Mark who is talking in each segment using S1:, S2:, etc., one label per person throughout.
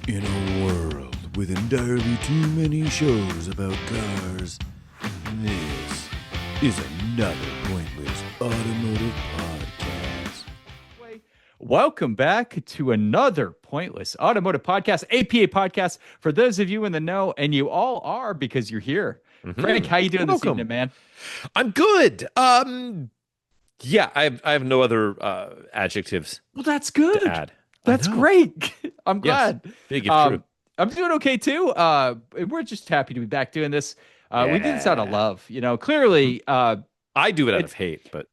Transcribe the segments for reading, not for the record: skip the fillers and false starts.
S1: In a world with entirely too many shows about cars, this is another pointless automotive podcast.
S2: Welcome back to another pointless automotive podcast, APA podcast. For those of you in the know, and you all are because you're here. Frank, how you doing this evening, man?
S3: I'm good. Yeah, I have no other adjectives
S2: Well, that's
S3: to
S2: good.
S3: add.
S2: That's great. I'm glad.
S3: Yes, big if true.
S2: I'm doing okay too. We're just happy to be back doing this. We did this out of love, clearly.
S3: I do it out of hate, but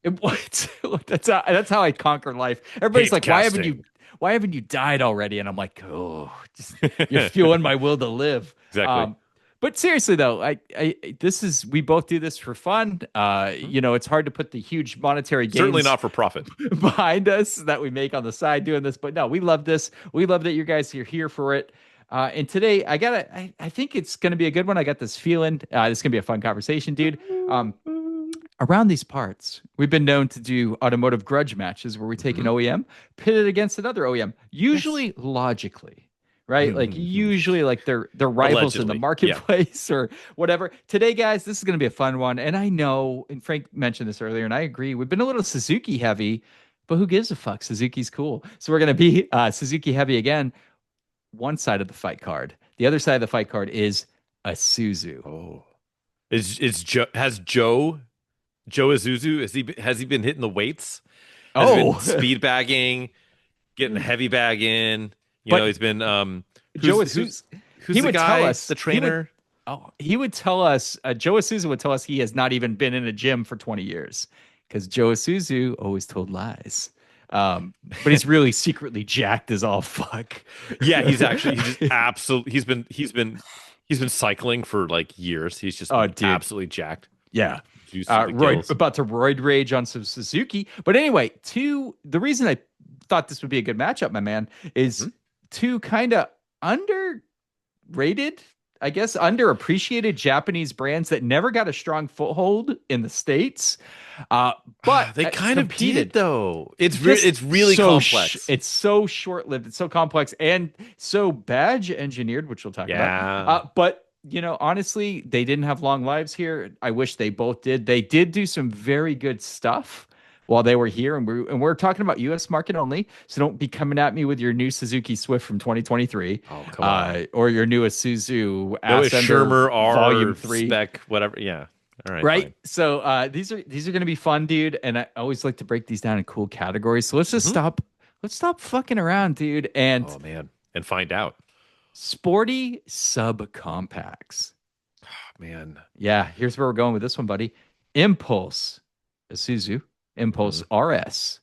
S2: that's how I conquer life. Everybody's
S3: Hate
S2: like,
S3: casting.
S2: why haven't you died already? And I'm like, oh, you're fueling my will to live.
S3: Exactly.
S2: But seriously though, we both do this for fun. It's hard to put the huge monetary gains
S3: Certainly not for profit.
S2: behind us that we make on the side doing this. But no, we love this. We love that you guys are here for it. And today I think it's going to be a good one. I got this feeling. This is going to be a fun conversation, dude. Around these parts, we've been known to do automotive grudge matches where we take an OEM, pit it against another OEM, usually logically. Right? Like usually like they're rivals in the
S3: Allegedly,
S2: marketplace or whatever. Today, guys, this is going to be a fun one. And I know, and Frank mentioned this earlier, and I agree, we've been a little Suzuki heavy, but who gives a fuck? Suzuki's cool. So we're going to be Suzuki heavy again. One side of the fight card. The other side of the fight card is a Isuzu.
S3: Oh, has Joe Isuzu has he been hitting the weights? Has he been speed bagging, getting the heavy bag in? He's been
S2: Joe Isuzu.
S3: Who's
S2: He
S3: the
S2: would
S3: guy?
S2: tell us
S3: The trainer.
S2: He would tell us. Joe Isuzu would tell us he has not even been in a gym for 20 years because Joe Isuzu always told lies. But he's really secretly jacked as all fuck.
S3: Yeah, he's just absolutely. He's been cycling for like years. He's just absolutely jacked.
S2: Yeah.
S3: Juice to the gills.
S2: About to roid rage on some Suzuki. But anyway, the reason I thought this would be a good matchup, my man, is two kind of underrated, I guess, underappreciated Japanese brands that never got a strong foothold in the States. But
S3: they kind of
S2: competed.
S3: did, though. It's really
S2: so
S3: complex.
S2: It's so short-lived. It's so complex and so badge engineered, which we'll talk about. But honestly, they didn't have long lives here. I wish they both did. They did do some very good stuff while they were here, and we're talking about U.S. market only. So don't be coming at me with your new Suzuki Swift from 2023,
S3: come on.
S2: or your new Isuzu
S3: Shermer R
S2: Volume 3
S3: spec, whatever. Yeah, all right.
S2: Right.
S3: Fine.
S2: So these are going to be fun, dude. And I always like to break these down in cool categories. So let's just stop. Let's stop fucking around, dude. And
S3: and find out.
S2: Sporty subcompacts.
S3: Man.
S2: Yeah, here's where we're going with this one, buddy. Impulse, Isuzu Impulse RS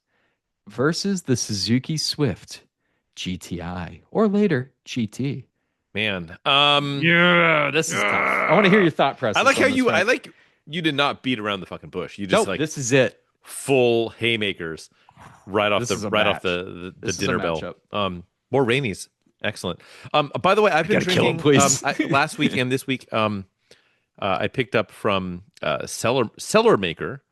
S2: versus the Suzuki Swift GTI or later GT.
S3: Man.
S2: This is tough. I want to hear your thought process.
S3: I like you did not beat around the fucking bush. You just
S2: this is it.
S3: Full haymakers right off the dinner bell. More Rainies. Excellent. By the way, I've been drinking last week and this week. I picked up from Cellar Maker.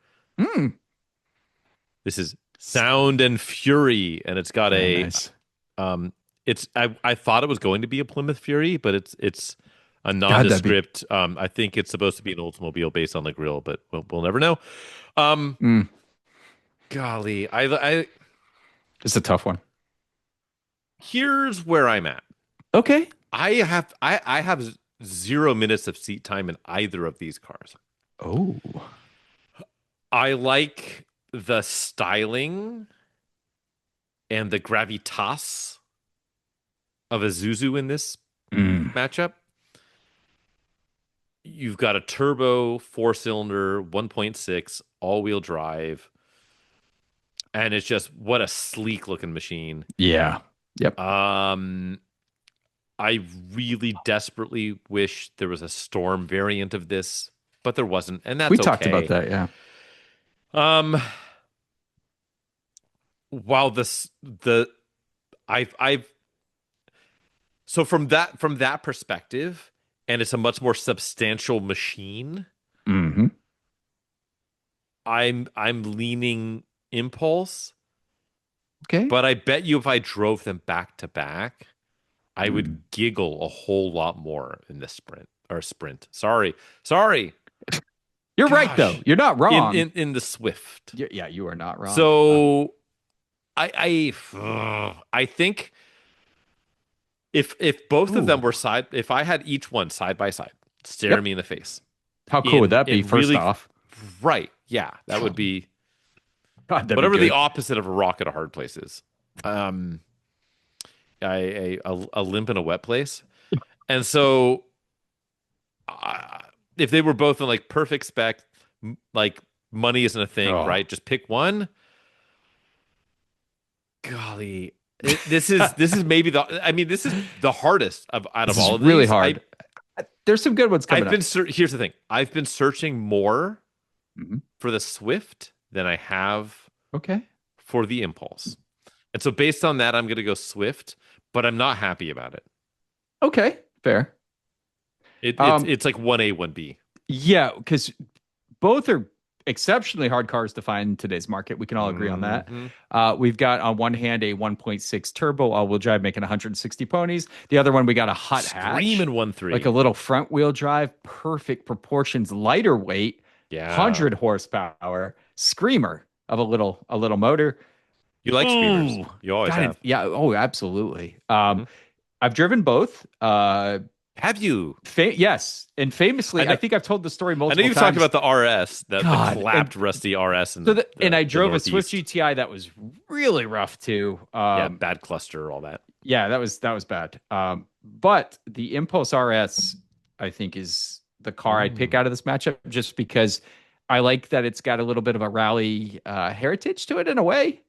S3: This is Sound and Fury, and it's got
S2: nice.
S3: I thought it was going to be a Plymouth Fury, but it's a nondescript. I think it's supposed to be an Oldsmobile based on the grill, but we'll never know. Golly,
S2: it's a tough one.
S3: Here's where I'm at.
S2: Okay.
S3: I have 0 minutes of seat time in either of these cars.
S2: Oh.
S3: I like the styling and the gravitas of a Isuzu in this matchup. You've got a turbo 4-cylinder 1.6 all-wheel drive, and it's just what a sleek looking machine.
S2: Yeah. Yep.
S3: I really desperately wish there was a Storm variant of this, but there wasn't, and that's
S2: we talked about that. Yeah.
S3: While so from that perspective, and it's a much more substantial machine. I'm leaning Impulse.
S2: Okay.
S3: But I bet you if I drove them back to back, I would giggle a whole lot more in the sprint. Sorry.
S2: You're right though. You're not wrong.
S3: In the Swift.
S2: Yeah, you are not wrong.
S3: So I think if both of them were if I had each one side by side staring me in the face.
S2: How cool would that be? First off.
S3: Right. Yeah. That would be
S2: God,
S3: whatever the opposite of a rock at a hard place is. A limp in a wet place. And so if they were both in like perfect spec, like money isn't a thing, right? Just pick one. Golly, this is maybe this is the hardest out of all of these.
S2: Really hard. There's some good ones coming up.
S3: Here's the thing. I've been searching more for the Swift than I have for the Impulse. And so based on that, I'm going to go Swift, but I'm not happy about it.
S2: Okay, fair.
S3: It's like 1A, 1B.
S2: Yeah, because both are exceptionally hard cars to find in today's market. We can all agree on that. We've got on one hand a 1.6 turbo all-wheel drive making 160 ponies. The other one we got a hot hatch,
S3: screaming 1.3,
S2: like a little front wheel drive, perfect proportions, lighter weight, 100 horsepower, screamer of a little motor.
S3: You like screamers? You always have.
S2: Yeah. Oh, absolutely. I've driven both.
S3: Have you?
S2: Yes. And famously, I think I've told the story multiple times.
S3: I know you've talked about the RS, the clapped rusty RS.
S2: And I drove a Swift GTI that was really rough too.
S3: Bad cluster, all that.
S2: Yeah, that was bad. But the Impulse RS, I think, is the car I'd pick out of this matchup just because I like that it's got a little bit of a rally heritage to it in a way.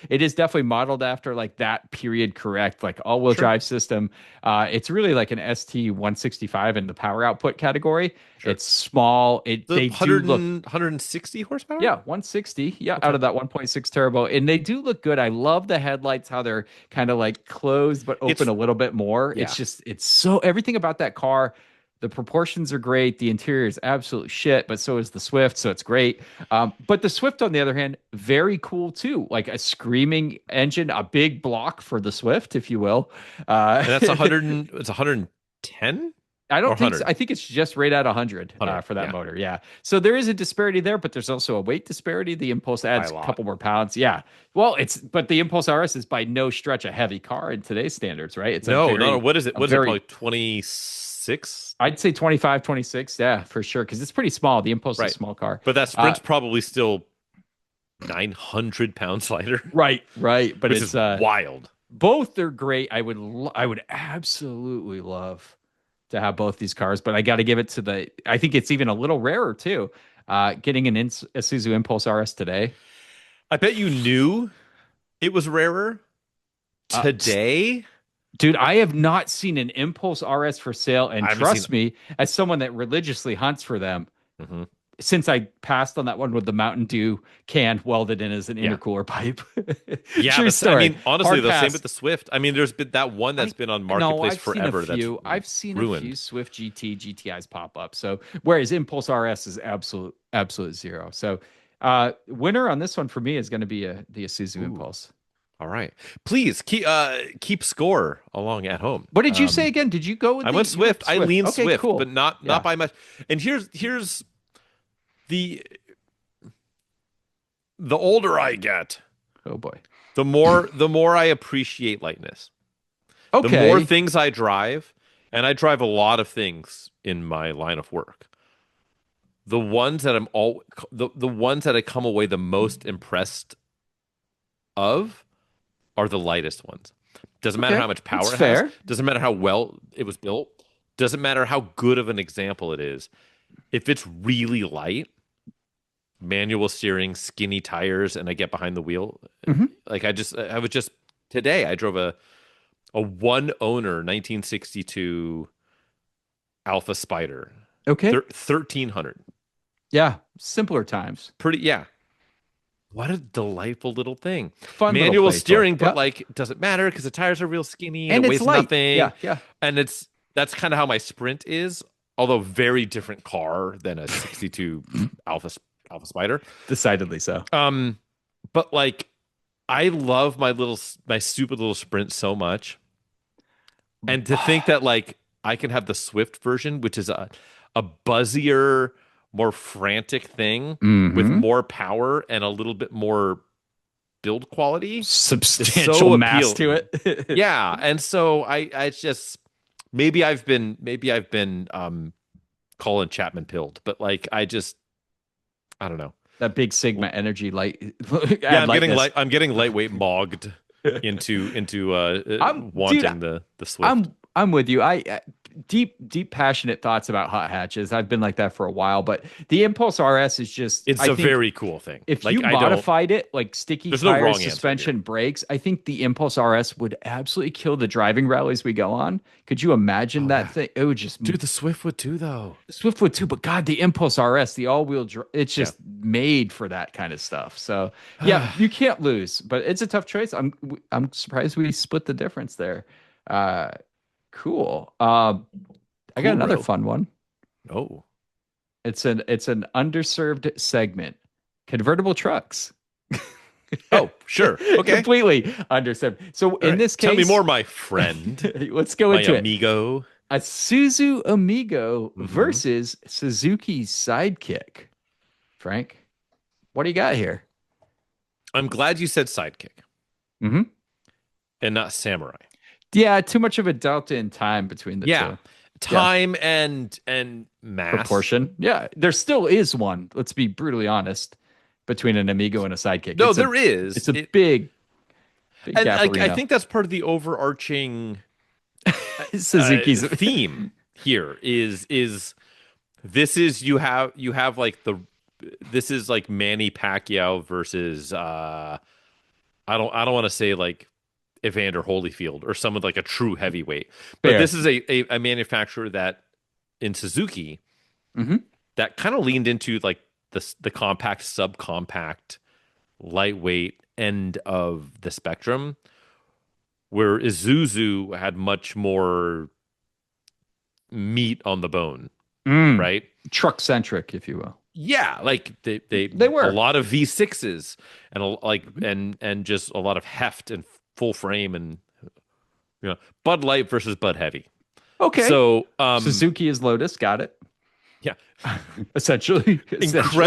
S2: It is definitely modeled after like that period correct, like all-wheel drive system. It's really like an ST 165 in the power output category. Sure. It's small. They
S3: 160 horsepower?
S2: Yeah, 160. Yeah, out of that 1.6 turbo. And they do look good. I love the headlights, how they're kind of like closed but open a little bit more. Yeah. It's so everything about that car. The proportions are great. The interior is absolute shit, but so is the Swift, so it's great. But the Swift, on the other hand, very cool too. Like a screaming engine, a big block for the Swift, if you will.
S3: And that's 100. It's 110.
S2: I think it's just right at 100 for that motor. Yeah. So there is a disparity there, but there's also a weight disparity. The Impulse adds a couple more pounds. Yeah. Well, but the Impulse RS is by no stretch a heavy car in today's standards, right? It's
S3: no. What is it? What is it? Probably 26.
S2: I'd say 25, 26. Yeah, for sure. Because it's pretty small. The Impulse is a small car.
S3: But that Sprint's probably still 900 pounds lighter.
S2: Right. But
S3: it's wild.
S2: Both are great. I would absolutely love to have both these cars, but I got to give it to I think it's even a little rarer too. Getting an Isuzu Impulse RS today.
S3: I bet you knew it was rarer today.
S2: Dude, I have not seen an Impulse RS for sale, and trust me, as someone that religiously hunts for them, since I passed on that one with the Mountain Dew can welded in as an intercooler pipe. True story.
S3: I mean, honestly, the same with the Swift. I mean, there's been that one that's been on Marketplace forever.
S2: I've seen
S3: ruined.
S2: A few Swift GTIs pop up. So, whereas Impulse RS is absolute zero. So, winner on this one for me is going to be the Isuzu Impulse.
S3: All right, please keep score along at home.
S2: What did you say again? Did you go with?
S3: I went Swift. I lean Swift, cool. But not by much. And here's the older I get.
S2: Oh boy.
S3: The more I appreciate lightness. Okay. The more things I drive, and I drive a lot of things in my line of work. The ones that the ones that I come away the most impressed of are the lightest ones. Doesn't matter how much power it has. Doesn't matter how well it was built. Doesn't matter how good of an example it is. If it's really light, manual steering, skinny tires, and I get behind the wheel, like I was just today. I drove a one owner 1962 Alpha Spider.
S2: Okay,
S3: 1300.
S2: Yeah, simpler times.
S3: What a delightful little thing.
S2: Fun
S3: manual steering, but like it doesn't matter because the tires are real skinny and it weighs nothing.
S2: Yeah.
S3: And that's kind of how my Sprint is, although very different car than a 62 Alpha Spider.
S2: Decidedly so.
S3: But like I love my stupid little Sprint so much. And to think that like I can have the Swift version, which is a buzzier, more frantic thing with more power and a little bit more build quality,
S2: substantial mass to it.
S3: Yeah, and so I just maybe I've been Colin Chapman pilled, but like I don't know.
S2: That big Sigma energy light.
S3: Yeah, I'm getting lightweight mogged into wanting the Swift.
S2: I'm with you. I deep passionate thoughts about hot hatches. I've been like that for a while, but the Impulse RS is just
S3: it's a very cool thing.
S2: If you modified it like sticky tires, suspension, brakes, I think the Impulse RS would absolutely kill the driving rallies we go on. Could you imagine that thing? It would just
S3: the Swift would too though.
S2: The Swift would too, but God, the Impulse RS, the all-wheel drive, it's just made for that kind of stuff. So yeah, you can't lose, but it's a tough choice. I'm surprised we split the difference there. Cool. I got another fun one.
S3: Oh,
S2: it's an underserved segment. Convertible trucks.
S3: Oh, sure. Okay.
S2: Completely underserved. So in this case,
S3: tell me more, my friend.
S2: Let's go into
S3: amigo.
S2: A Isuzu Amigo versus Suzuki Sidekick. Frank, what do you got here?
S3: I'm glad you said Sidekick.
S2: Mm-hmm.
S3: And not Samurai.
S2: Yeah, too much of a delta in time between the two.
S3: Time and mass.
S2: Proportion. Yeah, there still is one. Let's be brutally honest. Between an Amigo and a Sidekick.
S3: No, there is.
S2: It's a big
S3: and I think that's part of the overarching
S2: Suzuki's
S3: theme here is this is you have like this is like Manny Pacquiao versus I don't want to say like Evander Holyfield or someone like a true heavyweight, but this is a manufacturer that in Suzuki that kind of leaned into like the compact, subcompact, lightweight end of the spectrum, where Isuzu had much more meat on the bone, right?
S2: Truck centric, if you will.
S3: Yeah, like they were a lot of V6s and just a lot of heft and full frame and Bud Light versus Bud Heavy.
S2: Okay,
S3: so
S2: Suzuki is Lotus, got it.
S3: Yeah,
S2: essentially.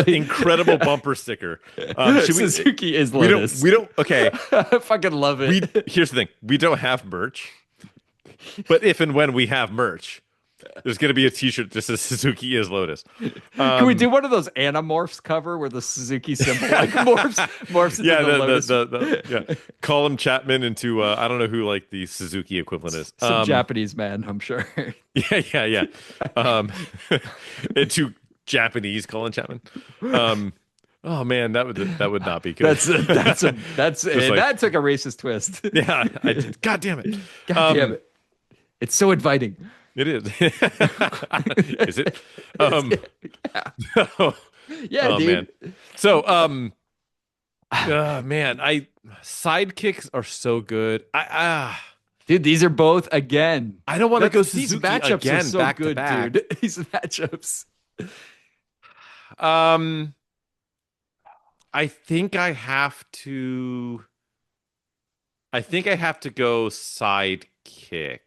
S3: Incredible bumper sticker.
S2: Suzuki is Lotus.
S3: We don't. Okay,
S2: I fucking love it.
S3: Here's the thing: we don't have merch, but if and when we have merch, there's going to be a T-shirt that says Suzuki is Lotus.
S2: Can we do one of those Animorphs cover where the Suzuki symbol like morphs into the Lotus?
S3: Colin Chapman into I don't know who like the Suzuki equivalent is.
S2: Some Japanese man, I'm sure.
S3: Yeah. Into Japanese Colin Chapman. Oh man, that would not be good.
S2: That took a racist twist.
S3: Yeah, God damn it.
S2: God damn it. It's so inviting.
S3: It is. Is it?
S2: Yeah, dude.
S3: Man. So, man, sidekicks are so good.
S2: Dude, these are both again.
S3: I don't want to go Suzuki
S2: these matchups
S3: again,
S2: are so
S3: back
S2: good,
S3: to back.
S2: dude. These matchups.
S3: I think I have to go sidekick.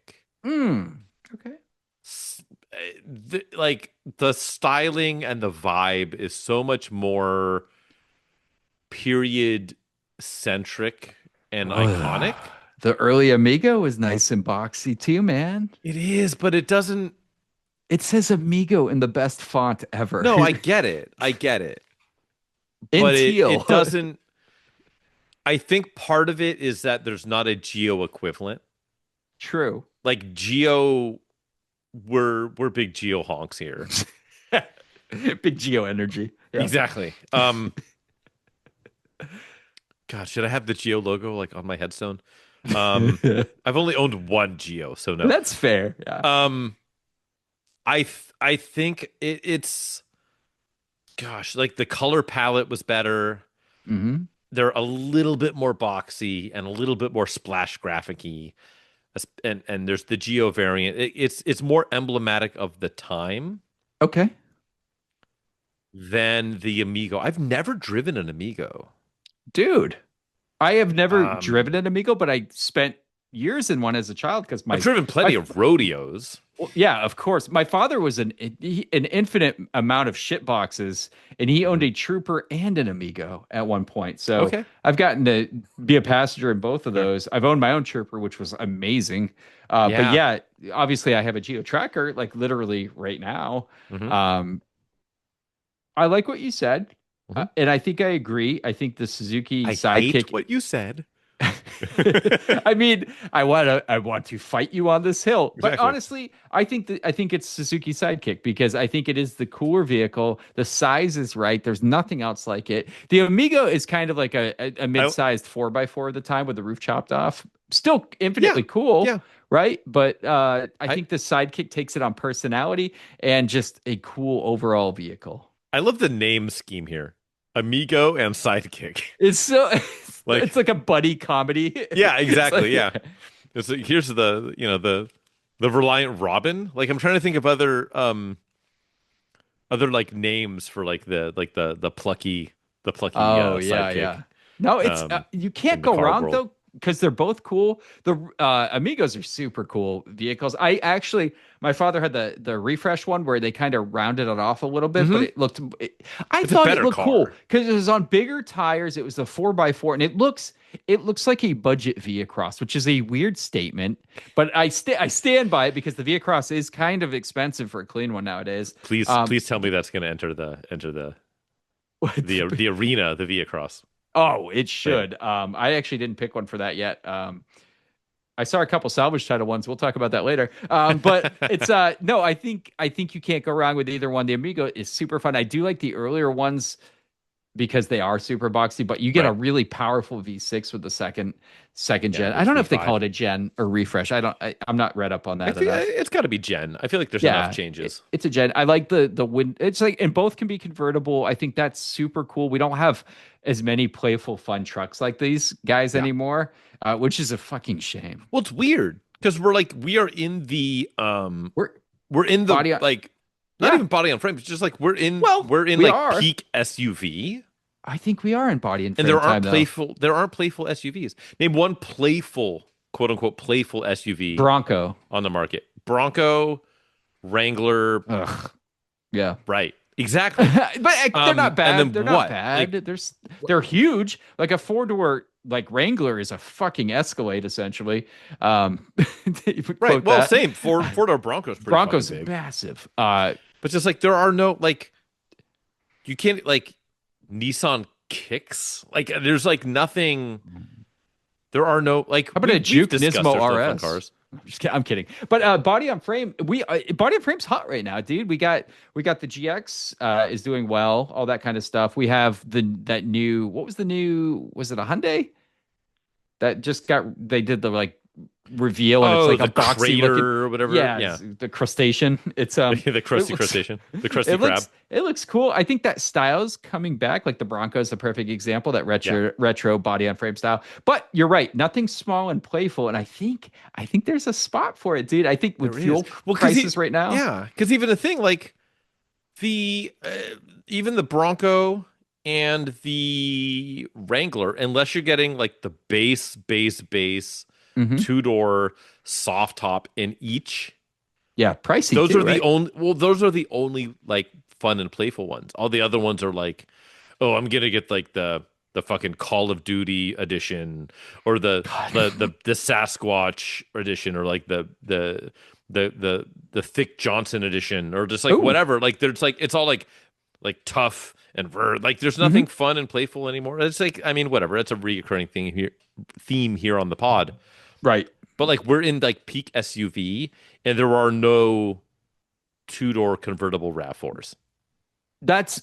S2: Okay.
S3: The styling and the vibe is so much more period centric and iconic.
S2: The early Amigo is nice and boxy too, man.
S3: It is, but it doesn't.
S2: It says Amigo in the best font ever.
S3: No, I get it.
S2: In
S3: but
S2: teal.
S3: It doesn't. I think part of it is that there's not a Geo equivalent.
S2: True.
S3: Like Geo, we're big Geo honks here.
S2: Big Geo energy.
S3: Yeah. Exactly. God, should I have the Geo logo like on my headstone? I've only owned one Geo, so no.
S2: That's fair. Yeah.
S3: I think it's gosh, like the color palette was better.
S2: Mm-hmm.
S3: They're a little bit more boxy and a little bit more splash graphic-y. And there's the Geo variant. It's more emblematic of the time.
S2: Okay.
S3: Than the Amigo. I've never driven an Amigo.
S2: Dude, I have never driven an Amigo, but I spent years in one as a child because
S3: I've driven plenty of rodeos.
S2: Well, yeah, of course. My father was an infinite amount of shit boxes, and he owned a Trooper and an Amigo at one point. So I've gotten to be a passenger in both of those. I've owned my own Trooper, which was amazing. But yeah, obviously I have a Geo Tracker, like literally right now. I like what you said, and I think I agree. I think the Suzuki Sidekick. I hate
S3: what you said.
S2: I mean, I want to fight you on this hill, but honestly, I think it's Suzuki Sidekick because I think it is the cooler vehicle. The size is right. There's nothing else like it. The Amigo is kind of like a mid-sized 4x4 at the time with the roof chopped off. Still infinitely cool, right? But I think the Sidekick takes it on personality and just a cool overall vehicle.
S3: I love the name scheme here. Amigo and Sidekick.
S2: It's so it's like a buddy comedy.
S3: Yeah, exactly. It's like, here's the Reliant Robin. Like I'm trying to think of other like names for like the plucky Sidekick.
S2: Yeah. No, it's you can't go wrong though because they're both cool. The Amigos are super cool vehicles. My father had the refresh one where they kind of rounded it off a little bit, but I thought it looked cool because it was on bigger tires. It was the 4x4, and it looks like a budget Via Cross, which is a weird statement, but I stand by it because the Via Cross is kind of expensive for a clean one nowadays.
S3: Please tell me that's going to enter the arena, the Via Cross.
S2: Oh, it should. I actually didn't pick one for that yet. I saw a couple salvage title ones. We'll talk about that later. But it's no, I think you can't go wrong with either one. The Amigo is super fun. I do like the earlier ones because they are super boxy, but you get a really powerful V6 with the second gen. I don't know if they call it a gen or refresh. I'm not read up on that.
S3: It's got to be gen. I feel like there's enough changes.
S2: It's a gen. I like the wind. It's like, and both can be convertible. I think that's super cool. We don't have as many playful, fun trucks like these guys anymore, which is a fucking shame.
S3: Well, it's weird because we are in the we're in the body on, like not even body on frame. It's just like we're in peak SUV.
S2: I think we are in body and frame.
S3: And there aren't playful SUVs. Name one playful, quote unquote, playful SUV
S2: Bronco
S3: on the market. Bronco, Wrangler.
S2: Ugh. Yeah.
S3: Right. Exactly.
S2: But they're not bad. They're not bad. Like, they're huge. Like a 4-door like Wrangler is a fucking Escalade essentially.
S3: Right. Well, same. 4-door Bronco's pretty
S2: Bronco's
S3: big.
S2: Massive.
S3: But just like there are no like you can't like Nissan Kicks. Like there's like nothing. There are no like.
S2: How about a Juke Nismo RS? Cars. I'm kidding. But body on frame, body on frame's hot right now, dude. We got the GX is doing well, all that kind of stuff. We have that new. What was the new? Was it a Hyundai? That just they did the like reveal and it's like a boxy looking,
S3: or whatever.
S2: Yeah, the crustacean. It's
S3: the crusty crustacean, the crusty crab.
S2: It looks cool. I think that style's coming back. Like the Bronco is a perfect example, that retro body on frame style. But you're right, nothing small and playful. And I think there's a spot for it, dude. I think with fuel prices right now.
S3: Yeah, because even the thing like the even the Bronco and the Wrangler, unless you're getting like the base 2-door soft top in each.
S2: Yeah, pricey.
S3: Those are the only like fun and playful ones. All the other ones are like, oh, I'm gonna get like the fucking Call of Duty edition or the Sasquatch edition or like the Thick Johnson edition or just like whatever. Like there's like it's all like tough and like there's nothing fun and playful anymore. It's like, I mean, whatever. It's a recurring theme here on the pod.
S2: Right.
S3: But like we're in like peak SUV and there are no 2-door convertible RAV4s.
S2: That's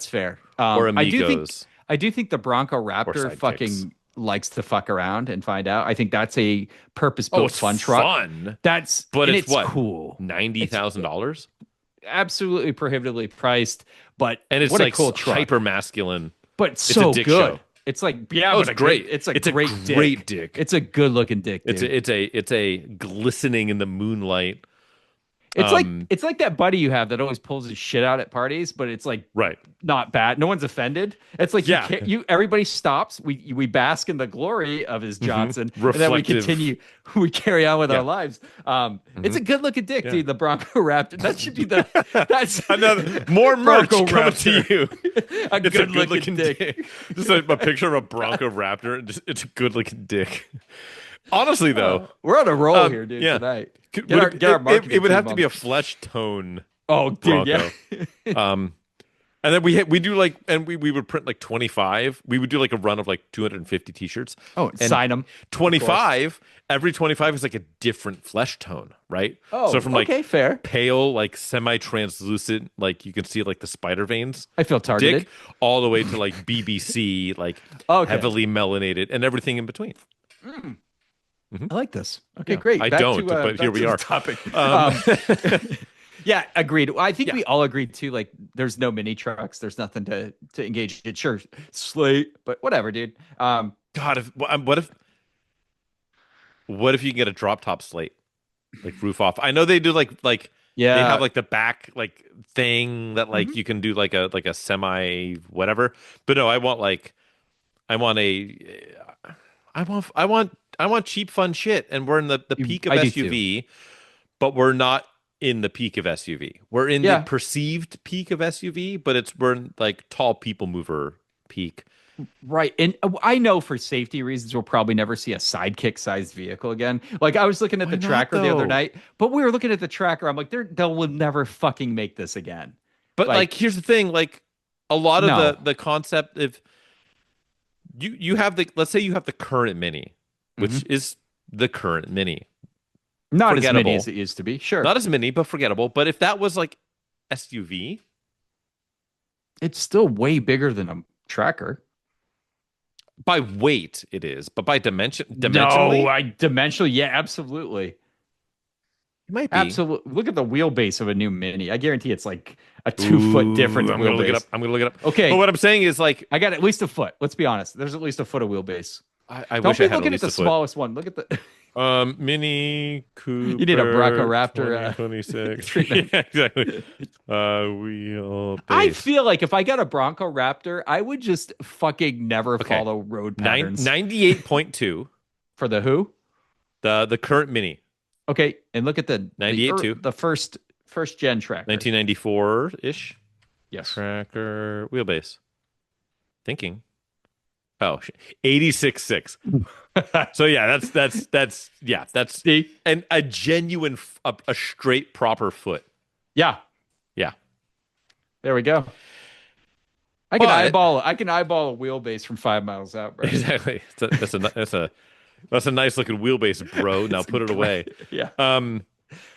S2: fair.
S3: Or Amigos.
S2: I do think the Bronco Raptor fucking likes to fuck around and find out. I think that's a purpose-built fun truck.
S3: Fun.
S2: It's what,
S3: cool. $90,000?
S2: Absolutely prohibitively priced, but
S3: it's
S2: what
S3: like
S2: a cool truck.
S3: Hyper masculine.
S2: But it's so good. Show. It's like
S3: it's great.
S2: It's a
S3: great dick.
S2: It's a good looking dick. Dude.
S3: It's a glistening in the moonlight.
S2: It's like that buddy you have that always pulls his shit out at parties, but it's like not bad. No one's offended. It's like everybody stops. We bask in the glory of his Johnson, and then we continue. We carry on with our lives. It's a good looking dick, dude. The Bronco Raptor. That should be that's
S3: another more merch coming to you. It's a good looking dick. Just a picture of a Bronco Raptor. It's a good looking dick. Honestly, though,
S2: we're on a roll here, dude. Tonight.
S3: It would have to be a flesh tone.
S2: Oh, dude,
S3: Bronco. And then we do like, and we would print like 25. We would do like a run of like 250 t-shirts.
S2: Oh, and sign them.
S3: 25. Every 25 is like a different flesh tone, right?
S2: Oh,
S3: so from like
S2: fair,
S3: pale, like semi-translucent, like you can see like the spider veins.
S2: I feel targeted.
S3: Dick, all the way to like BBC, like heavily melanated, and everything in between.
S2: I like this. Okay, great.
S3: I don't, but here we are.
S2: Topic. Yeah, agreed. I think we all agreed too. Like, there's no mini trucks. There's nothing to engage in. Sure, slate, but whatever, dude.
S3: God, what if you can get a drop top slate, like roof off? I know they do like they have like the back like thing that like you can do like a semi whatever. But no, I want cheap fun shit, and we're in the peak of SUV, but we're not in the peak of SUV. We're in the perceived peak of SUV, but we're in like tall people mover peak.
S2: Right. And I know for safety reasons, we'll probably never see a sidekick sized vehicle again. Like, I was looking at the tracker the other night, but we were looking at the tracker. I'm like, they will never fucking make this again.
S3: But like here's the thing, like a lot of the concept of you have let's say you have the current Mini, which is the current Mini.
S2: Not as many as it used to be. Sure.
S3: Not as many, but forgettable. But if that was like SUV,
S2: it's still way bigger than a tracker.
S3: By weight, it is, but by dimensionally,
S2: dimensionally, yeah, absolutely.
S3: It might be.
S2: Absolutely. Look at the wheelbase of a new Mini. I guarantee it's like a 2 foot difference.
S3: I'm gonna look it up.
S2: Okay,
S3: but what I'm saying is like
S2: I got at least a foot. Let's be honest. There's at least a foot of wheelbase.
S3: I wish I had
S2: looking at the smallest one. Look at the
S3: Mini Cooper.
S2: You need a Bronco Raptor
S3: 26. Yeah, exactly. Wheelbase.
S2: I feel like if I got a Bronco Raptor, I would just fucking never follow road patterns.
S3: 98.2
S2: for the who?
S3: The current Mini.
S2: Okay, and look at the
S3: 98.2.
S2: The first gen tracker.
S3: 1994-ish.
S2: Yes.
S3: Tracker wheelbase. Thinking. Oh, 86.6. So yeah, that's and a genuine, a straight proper foot.
S2: Yeah. There we go. I can eyeball a wheelbase from 5 miles out, bro.
S3: Exactly. That's a nice looking wheelbase, bro. Now put it away.
S2: Yeah.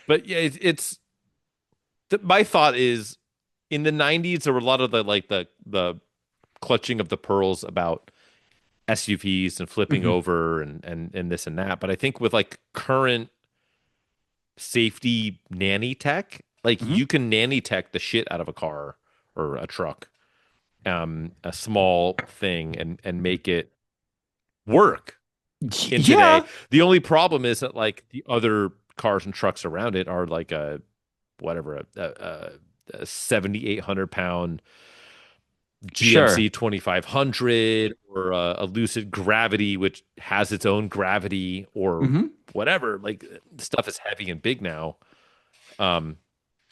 S3: But yeah, my thought is in the 90s there were a lot of the clutching of the pearls about SUVs and flipping over and this and that. But I think with like current safety nanny tech, like you can nanny tech the shit out of a car or a truck, a small thing and make it work in today. The only problem is that like the other cars and trucks around it are like a 7,800 pound GMC 2500 or a Lucid Gravity, which has its own gravity or whatever. Like stuff is heavy and big now. I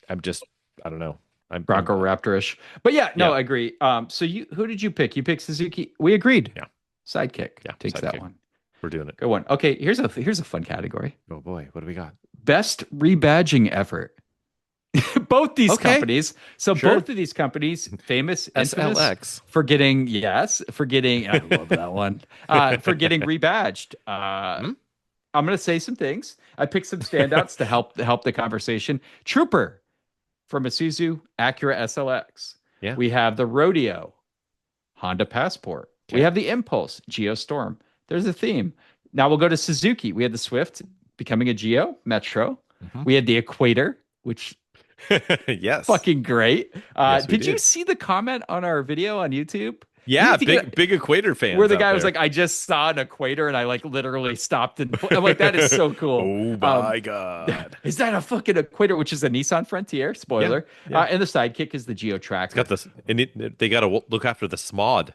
S3: don't know. I'm
S2: Bronco Raptor-ish. But I agree. So who did you pick? You picked Suzuki. We agreed.
S3: Yeah.
S2: Sidekick.
S3: Yeah.
S2: Takes
S3: Sidekick.
S2: that one.
S3: We're doing it.
S2: Good one. Okay, here's a fun category.
S3: Oh boy, what do we got?
S2: Best rebadging effort. Both these companies. So both of these companies, famous
S3: SLX
S2: for getting I love that one. For getting rebadged. I'm gonna say some things. I picked some standouts to help the conversation. Trooper from Isuzu, Acura SLX.
S3: Yeah.
S2: We have the Rodeo, Honda Passport. Okay. We have the Impulse, Geostorm. There's a theme. Now we'll go to Suzuki. We had the Swift becoming a Geo Metro. We had the Equator, which
S3: yes,
S2: fucking great.
S3: Yes,
S2: did you see the comment on our video on YouTube?
S3: Yeah, big Equator fans.
S2: Where the guy was like, I just saw an Equator and I like literally stopped and I'm like, that is so cool.
S3: Oh my God.
S2: Is that a fucking Equator, which is a Nissan Frontier, spoiler. Yeah. And the sidekick is the Geo Tracker.
S3: It's got this, and they got to look after the SMOD.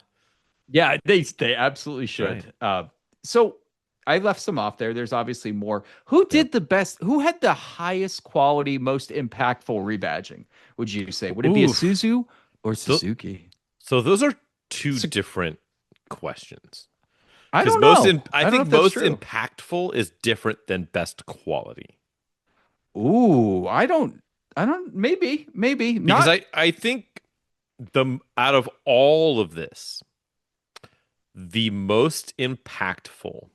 S2: Yeah, they absolutely should. Right. So I left some off there. There's obviously more. Who did the best? Who had the highest quality, most impactful rebadging? Would you say? Would it be Isuzu or Suzuki?
S3: So those are two different questions.
S2: I don't know.
S3: I think most impactful is different than best quality.
S2: Ooh, I don't. Maybe
S3: because not. I think out of all of this, the most impactful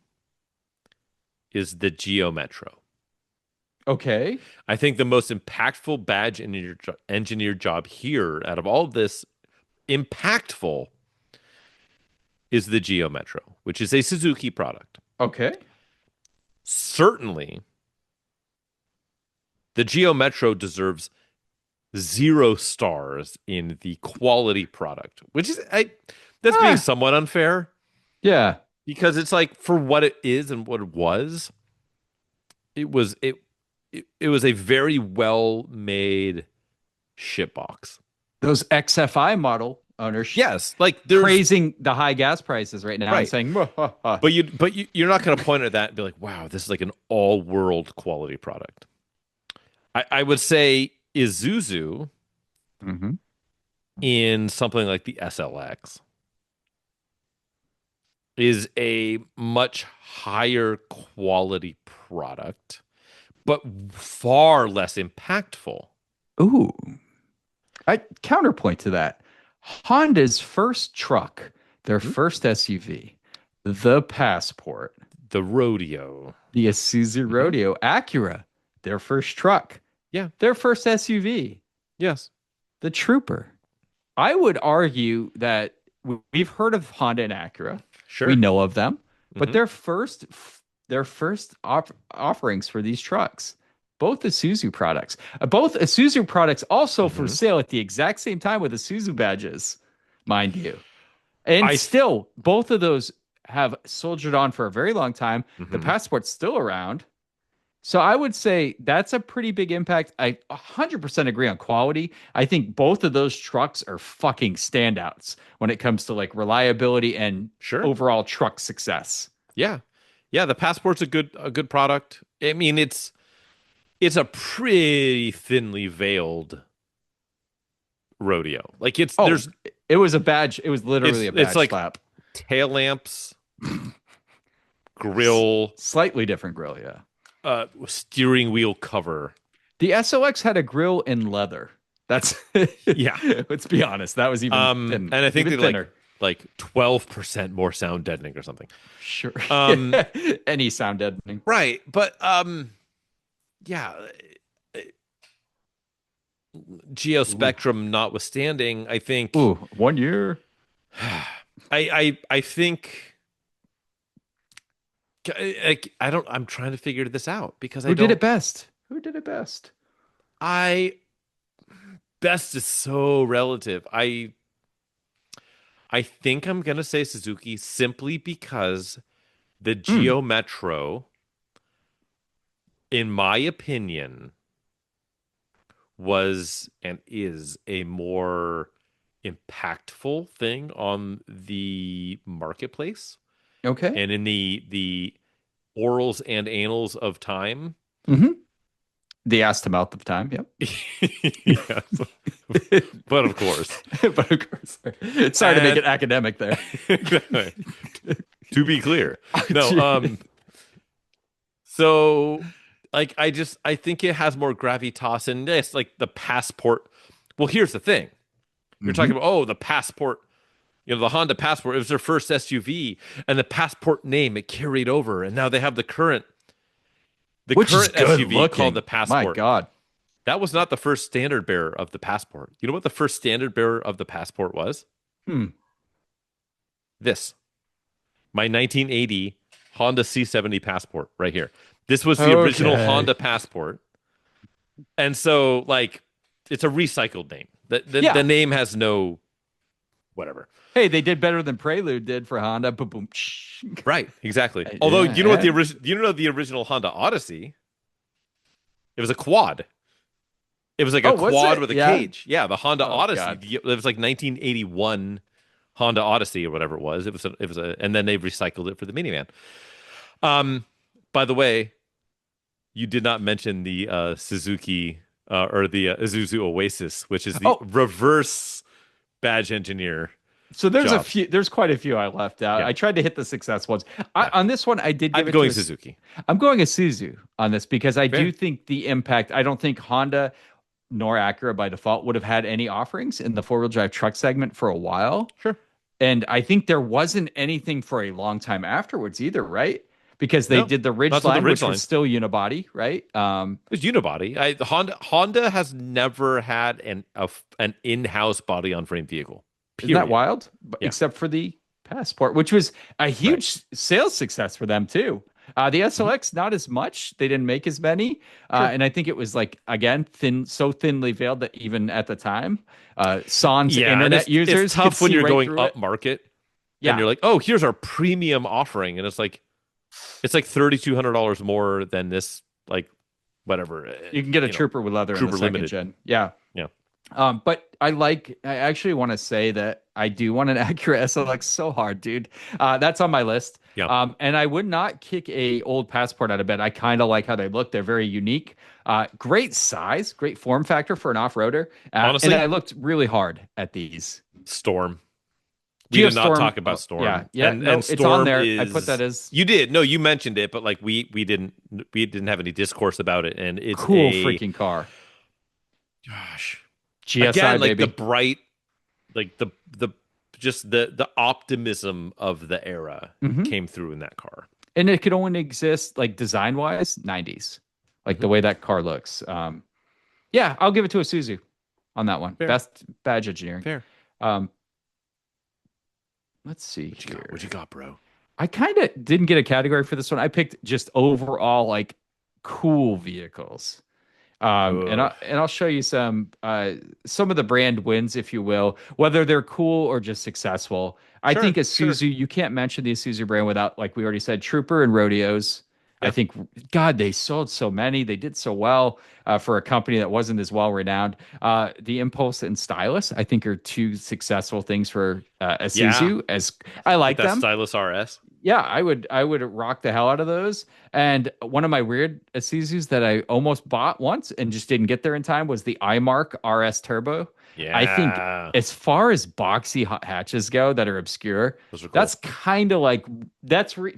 S3: is the Geo Metro.
S2: Okay.
S3: I think the most impactful badge engineer job here out of all of this, impactful, is the Geo Metro, which is a Suzuki product.
S2: Okay.
S3: Certainly, the Geo Metro deserves 0 stars in the quality product, which is that's being somewhat unfair.
S2: Yeah.
S3: Because it's like, for what it is and what it was a very well made shitbox.
S2: Those XFI model owners,
S3: yes, like
S2: they're praising the high gas prices right now, right. And saying,
S3: but you're not going to point at that and be like, wow, this is like an all world quality product. I would say Isuzu in something like the SLX is a much higher quality product, but far less impactful.
S2: Ooh. I counterpoint to that. Honda's first truck, their first SUV, the Passport,
S3: the Rodeo,
S2: the Isuzu Rodeo, Acura, their first truck.
S3: Yeah.
S2: Their first SUV.
S3: Yes.
S2: The Trooper. I would argue that we've heard of Honda and Acura.
S3: Sure.
S2: We know of them, but their first offerings for these trucks, both Isuzu products, also for sale at the exact same time with Isuzu badges, mind you. And still, both of those have soldiered on for a very long time. The Passport's still around. So I would say that's a pretty big impact. I 100% agree on quality. I think both of those trucks are fucking standouts when it comes to like reliability and overall truck success.
S3: Yeah. Yeah, the Passport's a good product. I mean, it's a pretty thinly veiled rodeo. Like it
S2: was a badge. It was literally a badge
S3: it's like
S2: slap.
S3: Tail lamps, grill,
S2: slightly different grill, yeah.
S3: Steering wheel cover.
S2: The SLX had a grill in leather. That's
S3: yeah.
S2: Let's be honest. That was even thin,
S3: and I think they like 12% more sound deadening or something.
S2: Sure. Any sound deadening.
S3: Right. But yeah. Geospectrum notwithstanding, I think
S2: 1 year.
S3: I think I'm trying to figure this out because
S2: Who did it best?
S3: Best is so relative. I think I'm gonna say Suzuki simply because the Geo Metro, in my opinion, was and is a more impactful thing on the marketplace.
S2: Okay.
S3: And in the orals and anals of time.
S2: The ass to mouth of time, yep.
S3: Yeah. But of course.
S2: Sorry to make it academic there.
S3: To be clear. No, so like I think it has more gravitas in this, like the Passport. Well, here's the thing. You're talking about the Passport. You know, the Honda Passport, it was their first SUV, and the Passport name, it carried over, and now they have the current SUV called the Passport.
S2: My God.
S3: That was not the first standard bearer of the Passport. You know what the first standard bearer of the Passport was? This. My 1980 Honda C70 Passport right here. This was the original Honda Passport. And so, like, it's a recycled name. The name has no whatever.
S2: Hey, they did better than Prelude did for Honda. Boom, boom.
S3: Right, exactly. Although
S2: Yeah,
S3: you know what the original Honda Odyssey? It was a quad. It was like a quad with a cage. Yeah, the Honda Odyssey. It was like 1981 Honda Odyssey or whatever it was. And then they recycled it for the minivan. By the way, you did not mention the Suzuki or the Isuzu Oasis, which is the reverse badge engineer.
S2: So there's quite a few I left out. Yeah. I tried to hit the success ones. On this one, I did give it to
S3: Suzuki.
S2: I'm going Isuzu on this because I do think the impact, I don't think Honda nor Acura by default would have had any offerings in the four-wheel drive truck segment for a while.
S3: Sure.
S2: And I think there wasn't anything for a long time afterwards either, right? Because they did the Ridgeline, which was still unibody, right?
S3: It was unibody. Honda has never had an in-house body on frame vehicle.
S2: Period. Isn't that wild? Except for the Passport, which was a huge sales success for them too. The SLX, not as much. They didn't make as many. And I think it was like, again, so thinly veiled that even at the time, sans internet users.
S3: It's tough when you're going up market. And you're like, oh, here's our premium offering. And it's like $3,200 more than this, like, whatever.
S2: You can get a Trooper with leather in the second limited. Gen. Yeah.
S3: Yeah.
S2: But I actually want to say that I do want an Acura SLX so hard, dude. That's on my list.
S3: Yeah.
S2: And I would not kick a old Passport out of bed. I kind of like how they look. They're very unique. Great size, great form factor for an off-roader. Honestly, and I looked really hard at these.
S3: Storm. We did not talk about Storm.
S2: Yeah.
S3: And
S2: Storm it's on there.
S3: I
S2: put that as
S3: you did. No, you mentioned it, but like we didn't have any discourse about it. And it's
S2: cool freaking car.
S3: Gosh.
S2: GSI,
S3: again, like
S2: baby.
S3: the bright, like the just the optimism of the era came through in that car.
S2: And it could only exist like design wise 90s, like the way that car looks. Yeah, I'll give it to a Isuzu on that one. Fair. Best badge engineering.
S3: Fair.
S2: Let's see
S3: what you got, bro?
S2: I kind of didn't get a category for this one. I picked just overall like cool vehicles. And I'll show you some of the brand wins, if you will, whether they're cool or just successful. I think Isuzu, you can't mention the Isuzu brand without, like we already said, Trooper and Rodeos. Yeah. I think, God, they sold so many. They did so well for a company that wasn't as well renowned. The Impulse and Stylus, I think, are two successful things for Isuzu. Yeah. As I like them.
S3: Stylus RS.
S2: Yeah, I would rock the hell out of those. And one of my weird Isuzus that I almost bought once and just didn't get there in time was the iMark RS Turbo.
S3: Yeah.
S2: I think as far as boxy hatches go that are obscure, those are cool. That's kind of like,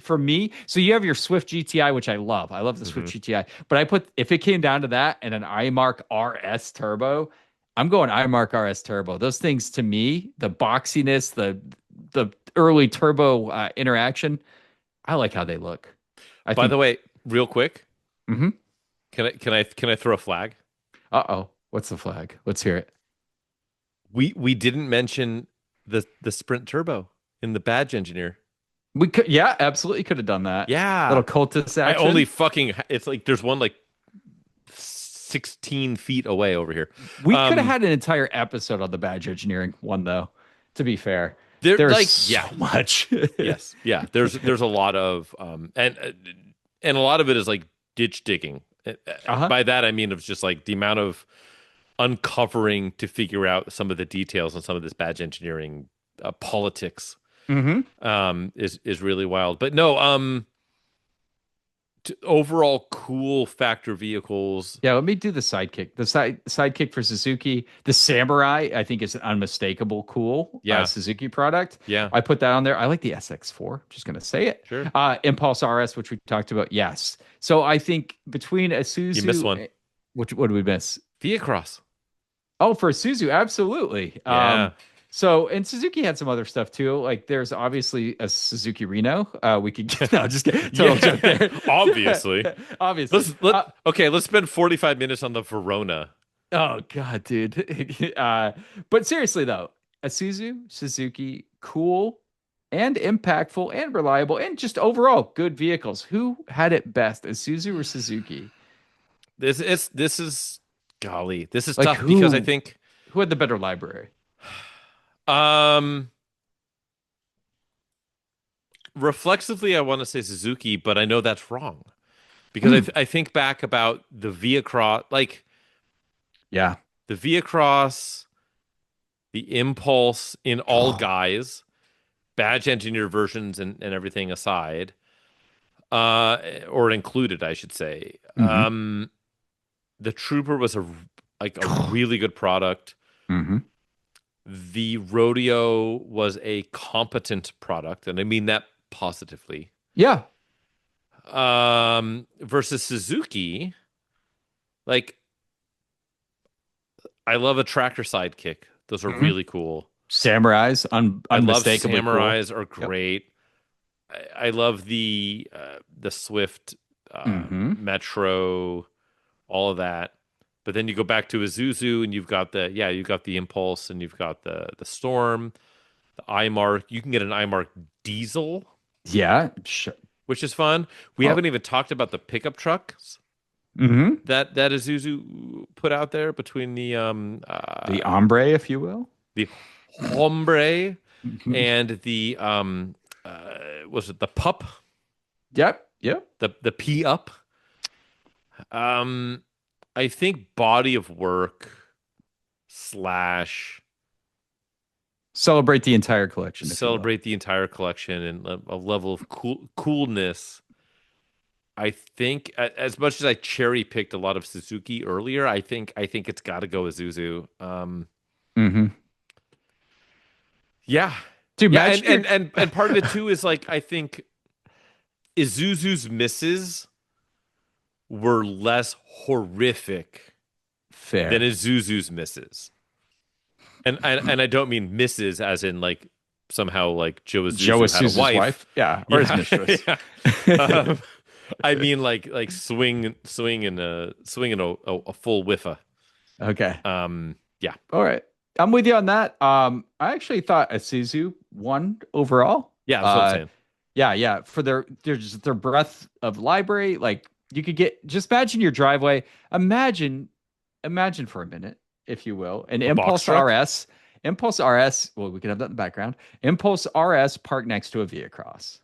S2: for me. So you have your Swift GTI, which I love. I love the Swift GTI. But if it came down to that and an iMark RS Turbo, I'm going iMark RS Turbo. Those things, to me, the boxiness, the early turbo interaction, I like how they look.
S3: By the way, real quick,
S2: can
S3: I throw a flag?
S2: What's the flag? Let's hear it.
S3: We didn't mention the Sprint Turbo in the badge engineer.
S2: We could, absolutely could have done that.
S3: Yeah,
S2: little cultist action.
S3: It's like there's one like 16 feet away over here.
S2: We could have had an entire episode on the badge engineering one, though. To be fair. There's
S3: like
S2: so much.
S3: Yes. Yeah. There's a lot of and a lot of it is like ditch digging. By that I mean it's just like the amount of uncovering to figure out some of the details on some of this badge engineering politics is really wild. But no, overall cool factor vehicles.
S2: Yeah, let me do the Sidekick. The Sidekick for Suzuki. The Samurai, I think, is an unmistakable cool Suzuki product.
S3: Yeah.
S2: I put that on there. I like the SX4. Just going to say it.
S3: Sure.
S2: Impulse RS, which we talked about. Yes. So I think between a Isuzu...
S3: You missed one.
S2: What did we miss?
S3: Via Cross.
S2: Oh, for Isuzu, absolutely.
S3: Yeah.
S2: So, and Suzuki had some other stuff too. Like, there's obviously a Suzuki Reno. We could get, no, just kidding. Total joke there.
S3: Obviously.
S2: Obviously.
S3: Let's spend 45 minutes on the Verona.
S2: Oh, God, dude. But seriously, though, Isuzu, Suzuki, cool and impactful and reliable and just overall good vehicles. Who had it best, Isuzu or Suzuki?
S3: This is golly. This is like tough because I think...
S2: Who had the better library?
S3: reflexively, I want to say Suzuki, but I know that's wrong because I think back about the Via Cross, like
S2: the
S3: Via Cross, the Impulse in all guys, badge engineer versions and everything aside, or included, I should say. The Trooper was a really good product. The Rodeo was a competent product, and I mean that positively.
S2: Yeah.
S3: Versus Suzuki, like, I love a tractor sidekick. Those are really cool.
S2: Samurais, unmistakably
S3: I love Samurais
S2: cool.
S3: are great. Yep. I love the Swift, Metro, all of that. But then you go back to Isuzu, and you've got the Impulse, and you've got the Storm, the iMark. You can get an iMark diesel.
S2: Yeah, sure.
S3: Which is fun. We haven't even talked about the pickup trucks that Isuzu put out there between the
S2: Hombre, if you will,
S3: the Hombre, and the was it the Pup?
S2: Yep.
S3: The P up. I think body of work /
S2: celebrate the entire collection.
S3: Celebrate the entire collection and a level of coolness. I think as much as I cherry picked a lot of Suzuki earlier, I think it's got to go Isuzu. Yeah,
S2: dude.
S3: Yeah, and part of it too is like I think Isuzu's misses were less horrific than Isuzu's misses. And I don't mean misses as in like somehow like Joe Isuzu's had a wife.
S2: Yeah, or his mistress.
S3: Yeah. I mean like swinging a full whiffa.
S2: Okay.
S3: Yeah.
S2: All right. I'm with you on that. I actually thought Isuzu won overall.
S3: Yeah, that's what I'm saying.
S2: Yeah. For their breadth of library, like you could just imagine your driveway. Imagine for a minute, if you will, an Impulse RS. Impulse RS. Well, we can have that in the background. Impulse RS parked next to a Via Cross.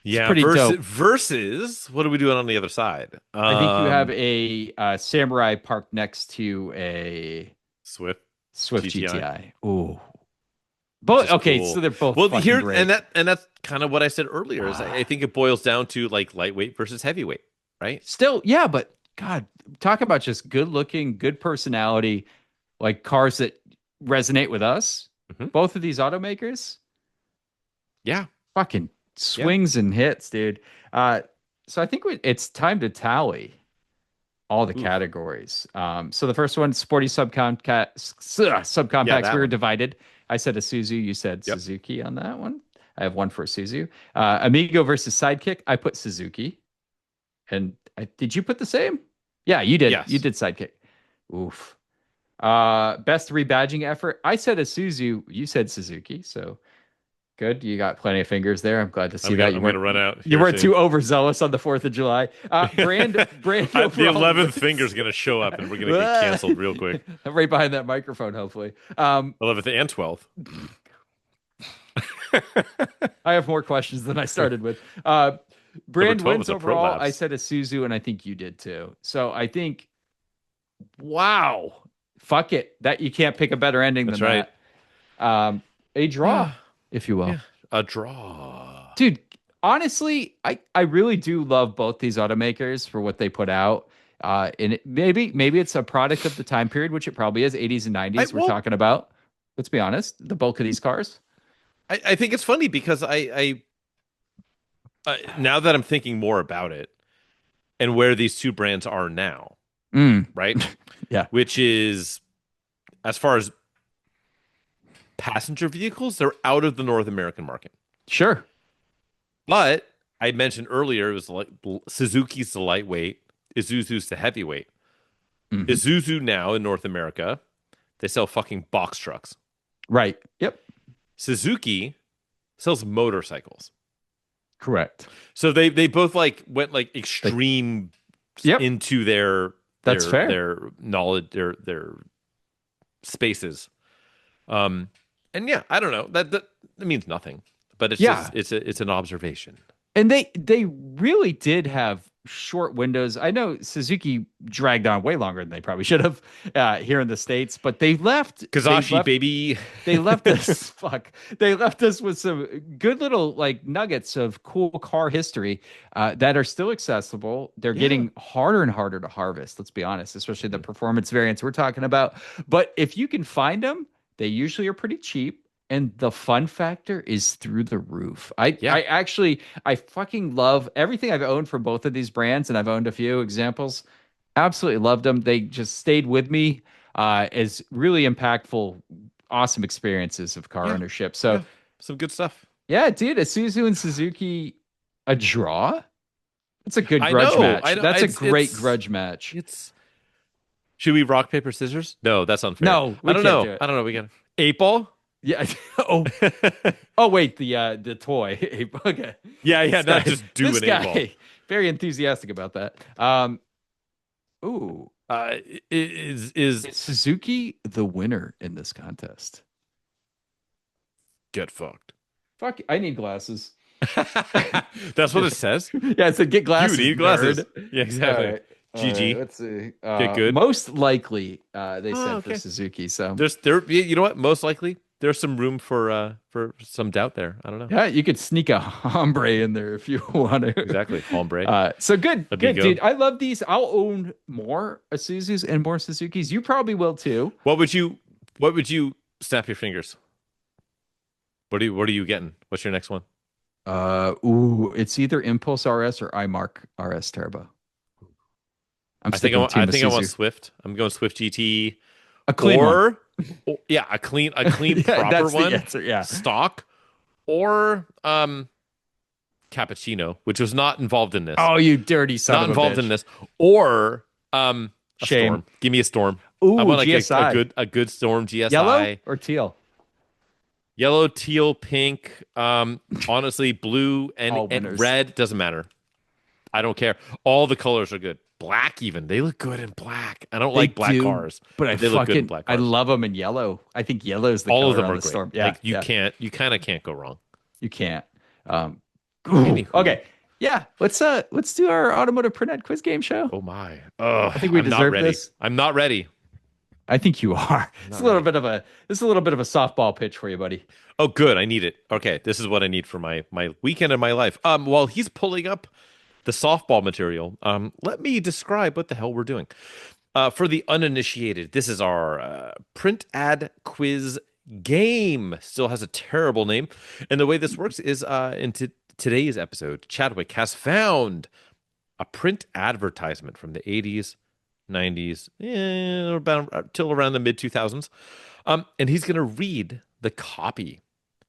S3: Yeah. Versus, what are we doing on the other side?
S2: I think you have a Samurai parked next to a
S3: Swift
S2: GTI. Ooh. Both okay, cool. So they're both here,
S3: great. and that's kind of what I said earlier. Is I think it boils down to like lightweight versus heavyweight, right?
S2: Still, yeah, but God, talk about just good looking, good personality, like cars that resonate with us. Both of these automakers, fucking swings and hits, dude. So I think it's time to tally all the categories. So the first one, sporty subcompacts. We were divided. I said Isuzu, you said Suzuki on that one. I have one for Isuzu. Amigo versus Sidekick, I put Suzuki. And did you put the same? Yeah, you did. Yes. You did Sidekick. Oof. Best rebadging effort, I said Isuzu, you said Suzuki. So good. You got plenty of fingers there. I'm glad to see that.
S3: I'm going to run out.
S2: You weren't too overzealous on the 4th of July. Brand
S3: the 11th finger is going to show up and we're going to get canceled real quick.
S2: Right behind that microphone, hopefully.
S3: 11th and 12th.
S2: I have more questions than I started with. Brand wins overall. I said Isuzu, and I think you did too. So I think, wow, fuck it. That you can't pick a better ending than that. A draw. If you will. Yeah,
S3: a draw.
S2: Dude, honestly, I really do love both these automakers for what they put out. And maybe it's a product of the time period, which it probably is, 80s and 90s we're talking about. Let's be honest, the bulk of these cars.
S3: I think it's funny because I now that I'm thinking more about it and where these two brands are now, right?
S2: Yeah.
S3: Which is, as far as passenger vehicles, they're out of the North American market.
S2: Sure.
S3: But I mentioned earlier, it was like Suzuki's the lightweight, Isuzu's the heavyweight. Isuzu now in North America, they sell fucking box trucks.
S2: Right. Yep.
S3: Suzuki sells motorcycles.
S2: Correct.
S3: So they both went extreme into their knowledge, their spaces. And yeah, I don't know. it means nothing, but it's just it's an observation.
S2: And they really did have short windows. I know Suzuki dragged on way longer than they probably should have here in the States, but they left
S3: Kazashi, baby.
S2: They left us They left us with some good little like nuggets of cool car history that are still accessible. They're getting harder and harder to harvest, let's be honest, especially the performance variants we're talking about. But if you can find them, they usually are pretty cheap. And the fun factor is through the roof. I fucking love everything I've owned from both of these brands, and I've owned a few examples. Absolutely loved them. They just stayed with me as really impactful, awesome experiences of car ownership. So
S3: some good stuff.
S2: Yeah, dude, Isuzu and Suzuki, a draw? That's a good grudge match. That's a great grudge match.
S3: Should we rock, paper, scissors? No, that's unfair.
S2: No,
S3: I don't know. I don't know. We got 8-ball.
S2: Yeah. Wait. The toy. Okay.
S3: Yeah. Not just do an 8-ball.
S2: Very enthusiastic about that.
S3: Is
S2: Suzuki the winner in this contest?
S3: Get fucked.
S2: Fuck. I need glasses.
S3: That's what it says.
S2: Yeah, it said get glasses.
S3: You need glasses.
S2: Nerd.
S3: Yeah, exactly.
S2: Right.
S3: GG.
S2: Let's see.
S3: Get good.
S2: Most likely, they said for Suzuki. So
S3: you know what? Most likely. There's some room for some doubt there. I don't know.
S2: Yeah, you could sneak a hombre in there if you want to.
S3: Exactly, hombre.
S2: So good, dude. I love these. I'll own more Isuzus and more Suzukis. You probably will too.
S3: What would you snap your fingers? What are you getting? What's your next one?
S2: It's either Impulse RS or iMark RS Turbo. I think
S3: I want Swift. I'm going Swift GT.
S2: A clean one.
S3: A clean proper one.
S2: Answer,
S3: stock or cappuccino, which was not involved in this.
S2: Oh, you dirty son
S3: not
S2: of a
S3: involved
S2: bitch.
S3: in this. Or
S2: Shame.
S3: Storm. Give me a Storm.
S2: Ooh,
S3: I want like
S2: GSI.
S3: a good Storm GSI.
S2: Yellow or teal?
S3: Yellow, teal, pink. Honestly, blue and red doesn't matter. I don't care. All the colors are good. Black even. They look good in black. I don't like black cars,
S2: but
S3: they look good in black cars.
S2: I love them in yellow. I think yellow is the
S3: all
S2: color
S3: of them
S2: on
S3: are
S2: the
S3: great.
S2: Storm. Yeah,
S3: like you kind of can't go wrong.
S2: You can't. Okay. Yeah, let's do our automotive printhead quiz game show.
S3: Oh my. I
S2: think we deserve this.
S3: I'm not ready.
S2: I think you are. It's a little bit of a softball pitch for you, buddy.
S3: Oh, good. I need it. Okay, this is what I need for my weekend of my life. While he's pulling up the softball material, let me describe what the hell we're doing. For the uninitiated, this is our print ad quiz game. Still has a terrible name. And the way this works is in today's episode, Chadwick has found a print advertisement from the 80s, 90s, about till around the mid 2000s. And he's going to read the copy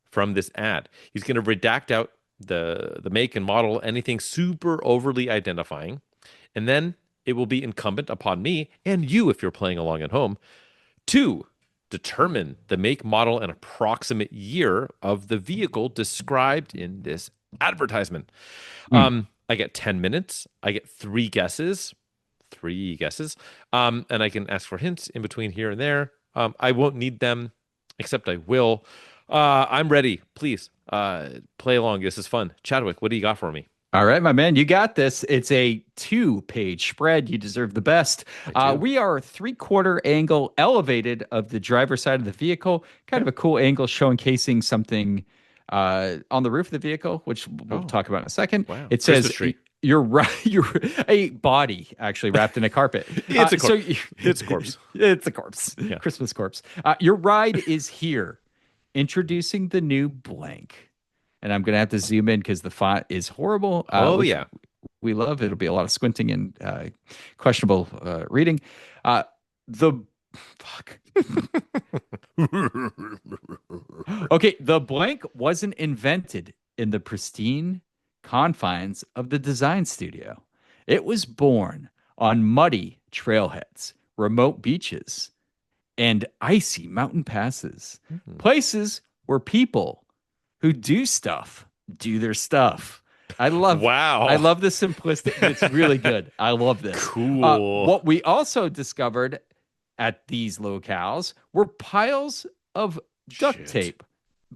S3: from this ad. He's going to redact out the make and model, anything super overly identifying. And then it will be incumbent upon me and you, if you're playing along at home, to determine the make, model, and approximate year of the vehicle described in this advertisement. I get 10 minutes. I get three guesses. And I can ask for hints in between here and there. I won't need them, except I will. I'm ready. Please play along. This is fun. Chadwick, what do you got for me?
S2: All right, my man, you got this. It's a 2-page spread. You deserve the best. We are 3/4 angle elevated of the driver's side of the vehicle. Kind of a cool angle showcasing something on the roof of the vehicle, which we'll talk about in a second.
S3: Wow.
S2: It says you're right. You're a body actually wrapped in a carpet.
S3: It's a corpse. It's a corpse.
S2: It's a corpse. Yeah. Christmas corpse. Your ride is here. Introducing the new blank. And I'm going to have to zoom in because the font is horrible. We love it. It'll be a lot of squinting and questionable reading. The blank wasn't invented in the pristine confines of the design studio. It was born on muddy trailheads, remote beaches, and icy mountain passes. Places where people who do their stuff. I love the simplistic. It's really good. I love this.
S3: Cool.
S2: What we also discovered at these locales were piles of duct tape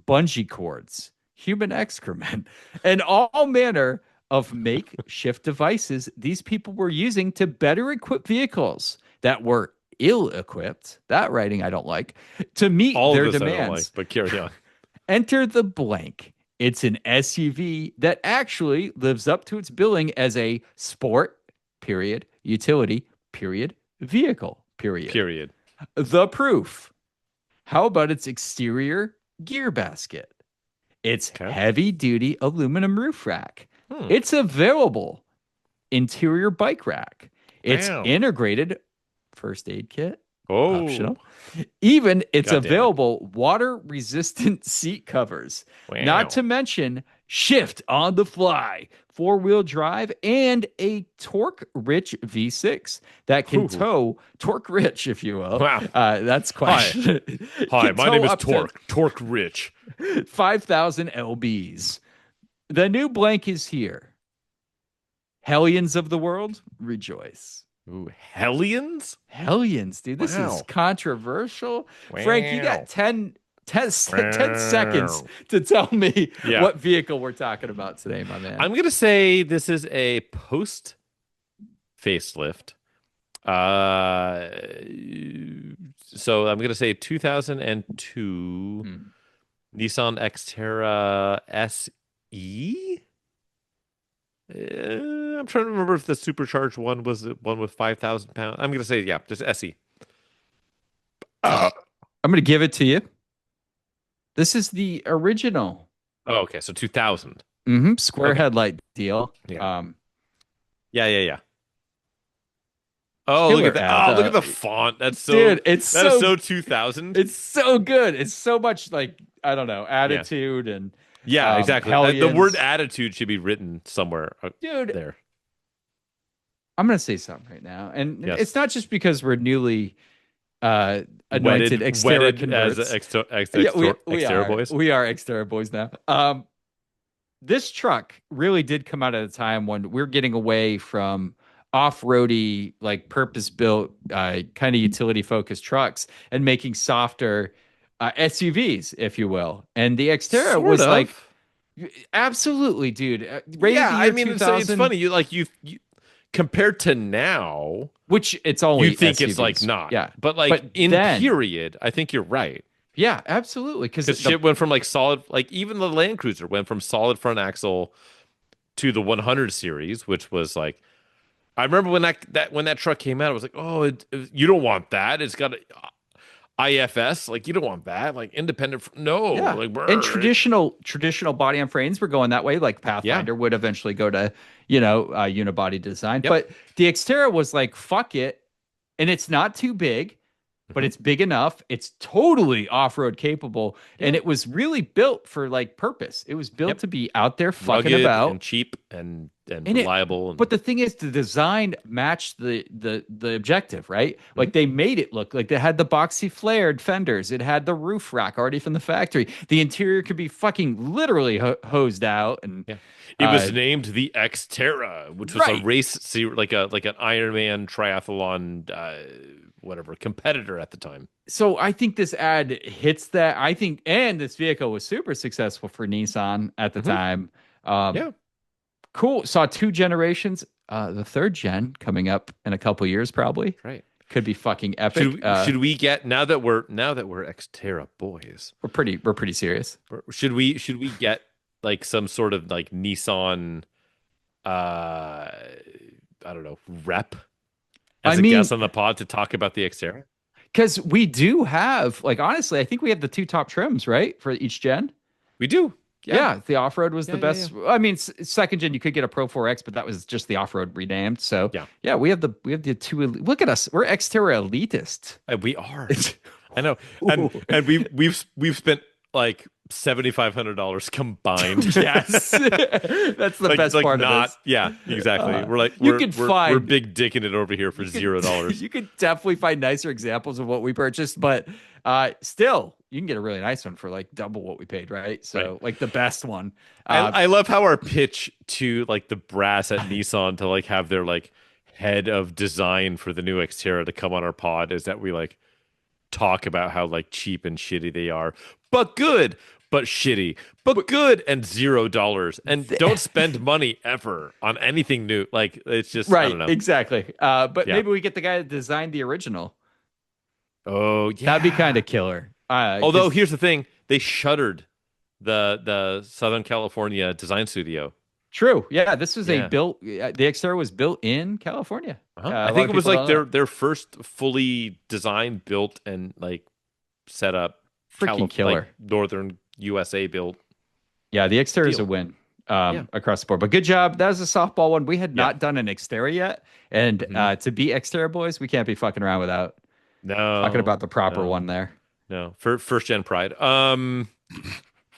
S2: bungee cords, human excrement, and all manner of makeshift devices these people were using to better equip vehicles that were ill-equipped. That writing I don't like. To meet
S3: all
S2: their
S3: of this
S2: demands.
S3: I don't like, but carry on.
S2: Enter the blank. It's an SUV that actually lives up to its billing as a sport, period, utility, period, vehicle, period. The proof. How about its exterior gear basket? Its heavy-duty aluminum roof rack. It's available interior bike rack. It's integrated first aid kit. Optional. Even it's available water-resistant seat covers. Wow. Not to mention shift on the fly, 4-wheel drive, and a torque-rich V6 that can tow torque-rich, if you will.
S3: Wow.
S2: That's quite.
S3: Hi, my name is Torque. Torque-rich.
S2: 5,000 lbs. The new blank is here. Hellions of the world, rejoice.
S3: Ooh, Hellions?
S2: Hellions, dude. This is controversial. Wow. Frank, you got 10 seconds to tell me what vehicle we're talking about today, my man.
S3: I'm going to say this is a post facelift. So I'm going to say 2002 Nissan Xterra SE. I'm trying to remember if the supercharged one was the one with 5,000 pounds. I'm going to say, just SE.
S2: I'm going to give it to you. This is the original.
S3: Oh, okay. So 2000.
S2: Square headlight deal.
S3: Yeah. Yeah. Oh, look at that. Look at the font. That's so, dude, that is so 2000.
S2: It's so good. It's so much like, I don't know, attitude and.
S3: Yeah, exactly. The word attitude should be written somewhere,
S2: dude.
S3: There.
S2: I'm going to say something right now, and it's not just because we're newly anointed Xterra converts.
S3: As Xterra boys.
S2: We are Xterra boys now. This truck really did come out at a time when we're getting away from off-roady, like purpose-built, kind of utility-focused trucks and making softer SUVs, if you will. And the Xterra was like, absolutely, dude.
S3: I mean, it's funny. You compared to now,
S2: which it's only
S3: you think
S2: SUVs.
S3: It's like not, but in period, I think you're right.
S2: Yeah, absolutely. Because
S3: shit went from like solid, like even the Land Cruiser went from solid front axle to the 100 series, which was like, I remember when that truck came out, I was like, oh, you don't want that. It's got IFS, like you don't want that, like independent. Like
S2: and traditional body on frames were going that way. Like Pathfinder would eventually go to unibody design, but the Xterra was like, fuck it, and it's not too big, but it's big enough. It's totally off-road capable, and it was really built for like purpose. It was built to be out there fucking
S3: rugged
S2: about,
S3: and cheap and reliable.
S2: But the thing is, the design matched the objective, right? Like they made it look like they had the boxy flared fenders. It had the roof rack already from the factory. The interior could be fucking literally hosed out, and
S3: it was named the Xterra, which was a race, like an Ironman triathlon, whatever competitor at the time.
S2: So I think this ad hits that. I think, and this vehicle was super successful for Nissan at the time. Cool. Saw 2 generations. The 3rd gen coming up in a couple years, probably.
S3: Right.
S2: Could be fucking epic.
S3: Should we get now that we're Xterra boys?
S2: We're pretty serious.
S3: Should we get like some sort of like Nissan? I don't know, rep as a guest on the pod to talk about the Xterra.
S2: Because we do have, like, honestly, I think we have the 2 top trims, right, for each gen.
S3: We do.
S2: Yeah, the off-road was the best. I mean, 2nd gen you could get a Pro 4X, but that was just the off-road renamed. So we have the 2. Look at us, we're Xterra elitist.
S3: We are. I know, and we've spent like $7,500 combined.
S2: Yes, that's the best part of this.
S3: Yeah, exactly.
S2: We're
S3: big dicking it over here for $0.
S2: You could definitely find nicer examples of what we purchased, but still, you can get a really nice one for like double what we paid, right? So like the best one.
S3: I love how our pitch to like the brass at Nissan to like have their like head of design for the new Xterra to come on our pod is that we like talk about how like cheap and shitty they are, but good. but shitty, but good, and $0. And don't spend money ever on anything new. Like, it's just,
S2: right.
S3: I don't know.
S2: Exactly. But maybe we get the guy that designed the original.
S3: Oh, yeah.
S2: That'd be kind of killer.
S3: Although, here's the thing. They shuttered the Southern California design studio.
S2: True. Yeah, this was the Xterra was built in California.
S3: I think it was like their first fully designed, built, and like set up
S2: freaking killer,
S3: like Northern USA built.
S2: Yeah, the Xterra is a win across the board. But good job. That was a softball one. We had not done an Xterra yet, and to be Xterra boys, we can't be fucking around without talking about the proper one there.
S3: No, for first gen pride.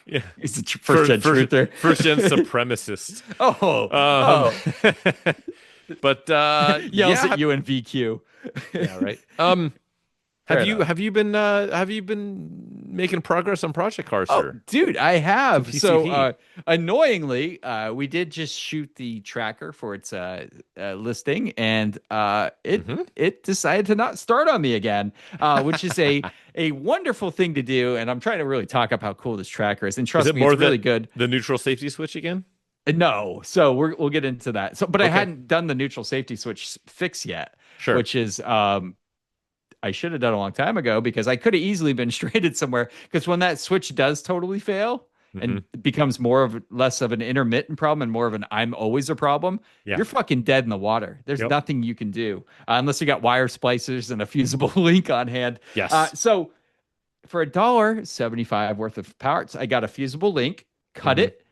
S3: Yeah,
S2: he's a first gen truther,
S3: first gen supremacist. But
S2: yells at you in VQ.
S3: Yeah, right. Have you been making progress on Project Car, sir?
S2: Oh, dude, I have. So annoyingly, we did just shoot the tracker for its listing, and it decided to not start on me again, which is a wonderful thing to do. And I'm trying to really talk up how cool this tracker is. And trust me, it's really good.
S3: The neutral safety switch again?
S2: No. So we'll get into that. So, but I hadn't done the neutral safety switch fix yet, which is I should have done a long time ago, because I could have easily been stranded somewhere. Because when that switch does totally fail and it becomes less of an intermittent problem and more of an I'm always a problem, you're fucking dead in the water. There's nothing you can do unless you got wire splicers and a fusible link on hand.
S3: Yes.
S2: So for $1.75 worth of parts, I got a fusible link, cut it,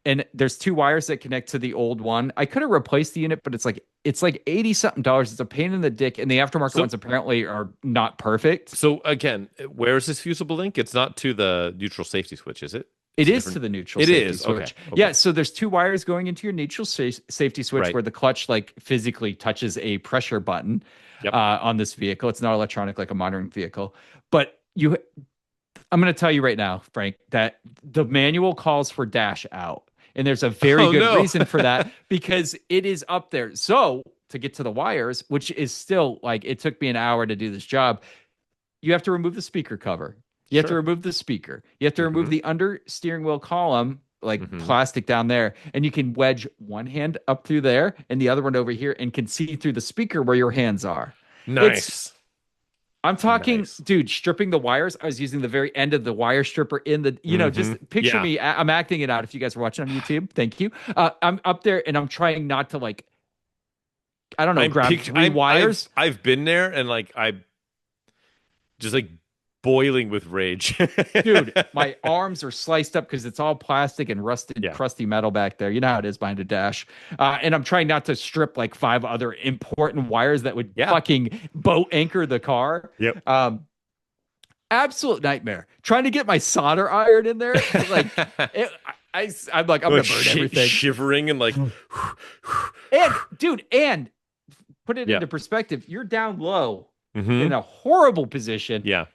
S2: and there's 2 wires that connect to the old one. I could have replaced the unit, but it's like $80-something. It's a pain in the dick, and the aftermarket ones apparently are not perfect.
S3: So again, where is this fusible link? It's not to the neutral safety switch, is it?
S2: It is to the neutral safety switch.
S3: Okay.
S2: Yeah, so there's 2 wires going into your neutral safety switch where the clutch like physically touches a pressure button on this vehicle. It's not electronic like a modern vehicle. But I'm going to tell you right now, Frank, that the manual calls for dash out. And there's a very good reason for that, because it is up there. So to get to the wires, which is still like, it took me an hour to do this job, you have to remove the speaker cover. You have to remove the speaker. You have to remove the under steering wheel column, like plastic down there. And you can wedge one hand up through there and the other one over here and can see through the speaker where your hands are.
S3: Nice.
S2: I'm talking, dude, stripping the wires. I was using the very end of the wire stripper in the, just picture me. I'm acting it out. If you guys are watching on YouTube, thank you. I'm up there and I'm trying not to grab 3 wires.
S3: I've been there and I'm just boiling with rage.
S2: Dude, my arms are sliced up because it's all plastic and rusted, crusty metal back there. You know how it is behind a dash. And I'm trying not to strip 5 other important wires that would fucking boat anchor the car.
S3: Yep.
S2: Absolute nightmare. Trying to get my solder iron in there. I'm like, I'm going to burn everything.
S3: Shivering and
S2: and put it into perspective. You're down low in a horrible position.
S3: Yeah.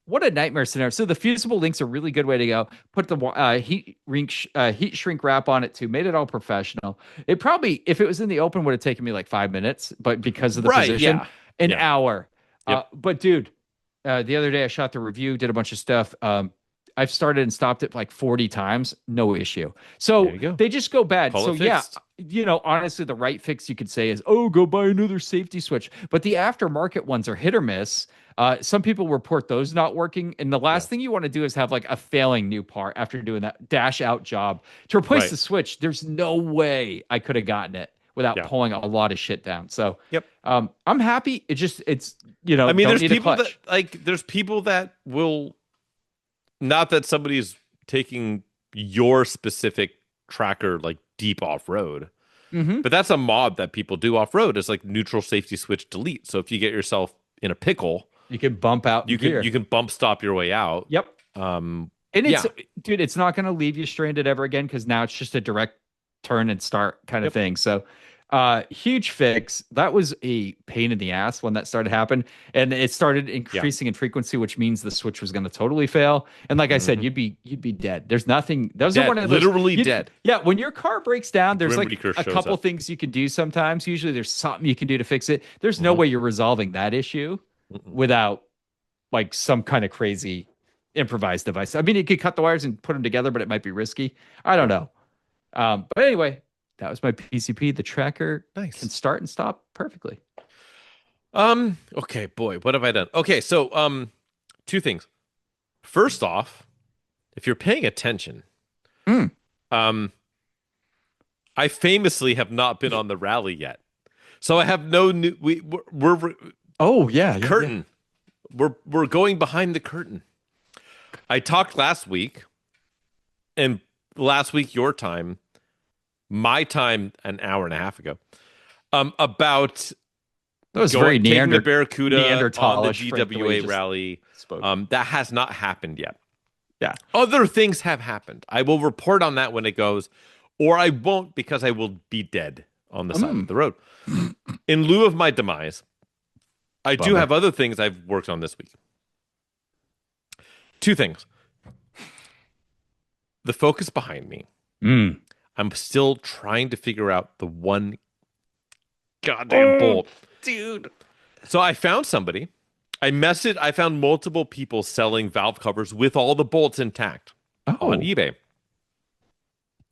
S2: What a nightmare scenario. So the fusible link's a really good way to go. Put the heat shrink wrap on it too. Made it all professional. It probably, if it was in the open, would have taken me 5 minutes, but because of the position, an hour.
S3: Yep.
S2: But dude, the other day I shot the review, did a bunch of stuff. I've started and stopped it 40 times. No issue. So they just go bad.
S3: Call it fixed.
S2: Honestly, the right fix you could say is, go buy another safety switch. But the aftermarket ones are hit or miss. Some people report those not working. And the last thing you want to do is have a failing new part after doing that dash out job. To replace the switch, there's no way I could have gotten it without pulling a lot of shit down. So I'm happy. It's I mean,
S3: there's people that will, not that somebody's taking your specific tracker deep off-road, but that's a mod that people do off-road. It's neutral safety switch delete. So if you get yourself in a pickle,
S2: you can bump out.
S3: You can bump stop your way out.
S2: Yep. And it's not going to leave you stranded ever again, because now it's just a direct turn and start kind of thing. So huge fix. That was a pain in the ass when that started happening, and it started increasing in frequency, which means the switch was going to totally fail. And like I said, you'd be dead. There's nothing. Those are one of those,
S3: literally dead.
S2: Yeah, when your car breaks down, there's a couple things you can do. Sometimes, usually, there's something you can do to fix it. There's no way you're resolving that issue without some kind of crazy improvised device. I mean, you could cut the wires and put them together, but it might be risky. I don't know. But anyway, that was my PCP. The tracker can start and stop perfectly.
S3: Okay, boy, what have I done? Okay, so two things. First off, if you're paying attention, I famously have not been on the rally yet. So I have no new we're curtain. Yeah. We're going behind the curtain. I talked last week, and last week your time, my time an hour and a half ago, about
S2: that was very
S3: taking the Barracuda on the
S2: GWA
S3: rally. That has not happened yet.
S2: Yeah.
S3: Other things have happened. I will report on that when it goes, or I won't because I will be dead on the side of the road. In lieu of my demise, I do have other things I've worked on this week. Two things. The focus behind me. I'm still trying to figure out the one goddamn bolt.
S2: Dude.
S3: So I found somebody. I found multiple people selling valve covers with all the bolts intact on eBay.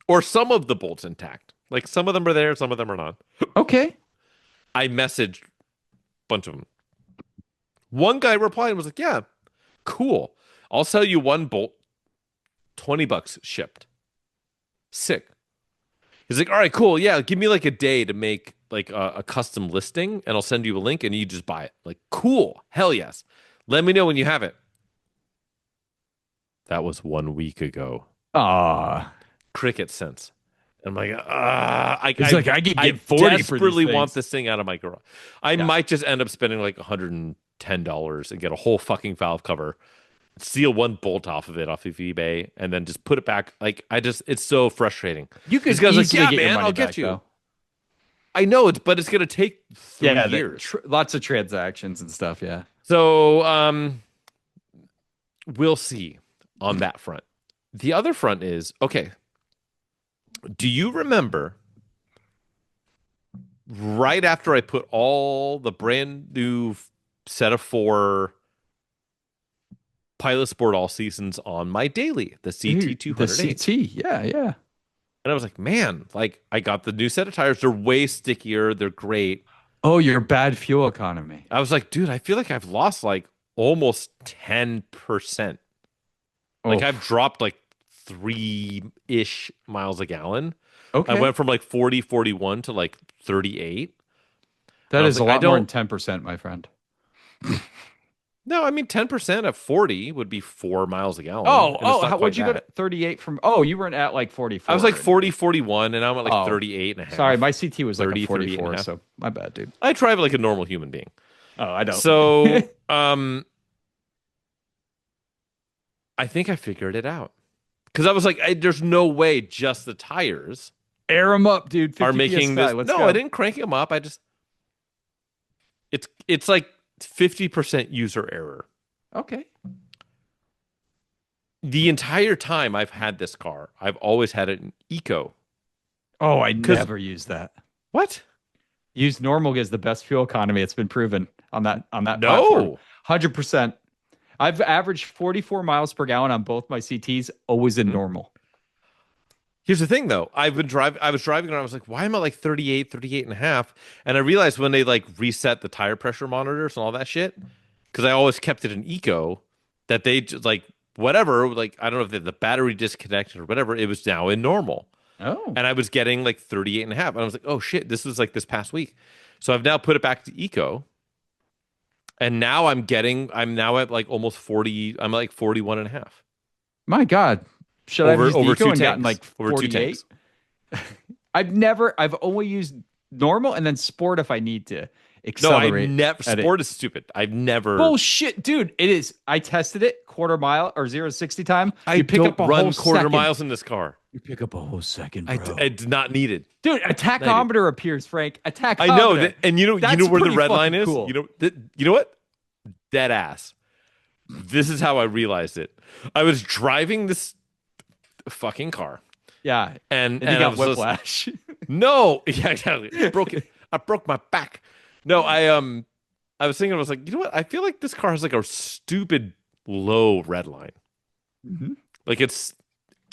S3: Or some of the bolts intact. Like some of them are there, some of them are not.
S2: Okay.
S3: I messaged a bunch of them. One guy replied and was like, yeah, cool. I'll sell you one bolt, $20 shipped. Sick. He's like, all right, cool. Yeah, give me like a day to make like a custom listing and I'll send you a link and you just buy it. Like, cool. Hell yes. Let me know when you have it. That was 1 week ago. Cricket sense. I'm like, I could get 40 desperately want this thing out of my garage. I might just end up spending like $110 and get a whole fucking valve cover, steal one bolt off of eBay, and then just put it back. Like, it's so frustrating.
S2: You could easily get your money
S3: I'll get
S2: back,
S3: you.
S2: Though.
S3: I know but it's gonna take 3 years.
S2: Lots of transactions and stuff. Yeah.
S3: So, we'll see on that front. The other front is okay. Do you remember right after I put all the brand new set of 4 Pilot Sport All Seasons on my daily, the CT208?
S2: The CT, yeah.
S3: And I was like, man, like I got the new set of tires. They're way stickier. They're great.
S2: Oh, your bad fuel economy.
S3: I was like, dude, I feel like I've lost like almost 10%. Like I've dropped like 3-ish miles a gallon. Okay. I went from like 41 to like 38.
S2: That is a lot more than 10%, my friend.
S3: No, I mean 10% of 40 would be 4 miles a gallon.
S2: What'd you go to 38 from? Oh, you weren't at like 44.
S3: I was like 41, and I'm at like 38 and a half.
S2: Sorry, my CT was like 44, so my bad, dude.
S3: I drive like a normal human being.
S2: Oh, I don't.
S3: So, I think I figured it out. Because I was like, there's no way just the tires
S2: air them up, dude.
S3: Are making this. No, go. I didn't crank them up. I just it's like 50% user error.
S2: Okay.
S3: The entire time I've had this car, I've always had it in eco.
S2: Oh, I never use that.
S3: What?
S2: Use normal is the best fuel economy. It's been proven on that platform. 100%. I've averaged 44 miles per gallon on both my CTs, always in normal.
S3: Here's the thing, though. I was driving around. I was like, why am I like 38 and a half? And I realized when they like reset the tire pressure monitors and all that shit, because I always kept it in eco, that they just like whatever, like I don't know if the battery disconnected or whatever, it was now in normal.
S2: Oh.
S3: And I was getting like 38 and a half. And I was like, oh shit, this was like this past week. So I've now put it back to eco. And now I'm now at like almost 40. I'm like 41 and a half.
S2: My God. Should I have used eco and gotten like
S3: 48?
S2: I've only used normal and then sport if I need to accelerate.
S3: No, I never. Sport is stupid. I've never.
S2: Bullshit, dude. It is. I tested it quarter mile or 0 to 60 time.
S3: I pick up a run quarter miles in this car.
S2: You pick up a whole second, bro.
S3: I did not need it.
S2: Dude, a tachometer appears, Frank. A tachometer.
S3: I know. And you know where the red line is? Cool. You know what? Dead ass. This is how I realized it. I was driving this fucking car.
S2: Yeah.
S3: And
S2: you got whiplash.
S3: No. Yeah, exactly. I broke it. I broke my back. No, I was thinking, I was like, you know what? I feel like this car has like a stupid low red line.
S2: Mm-hmm.
S3: Like it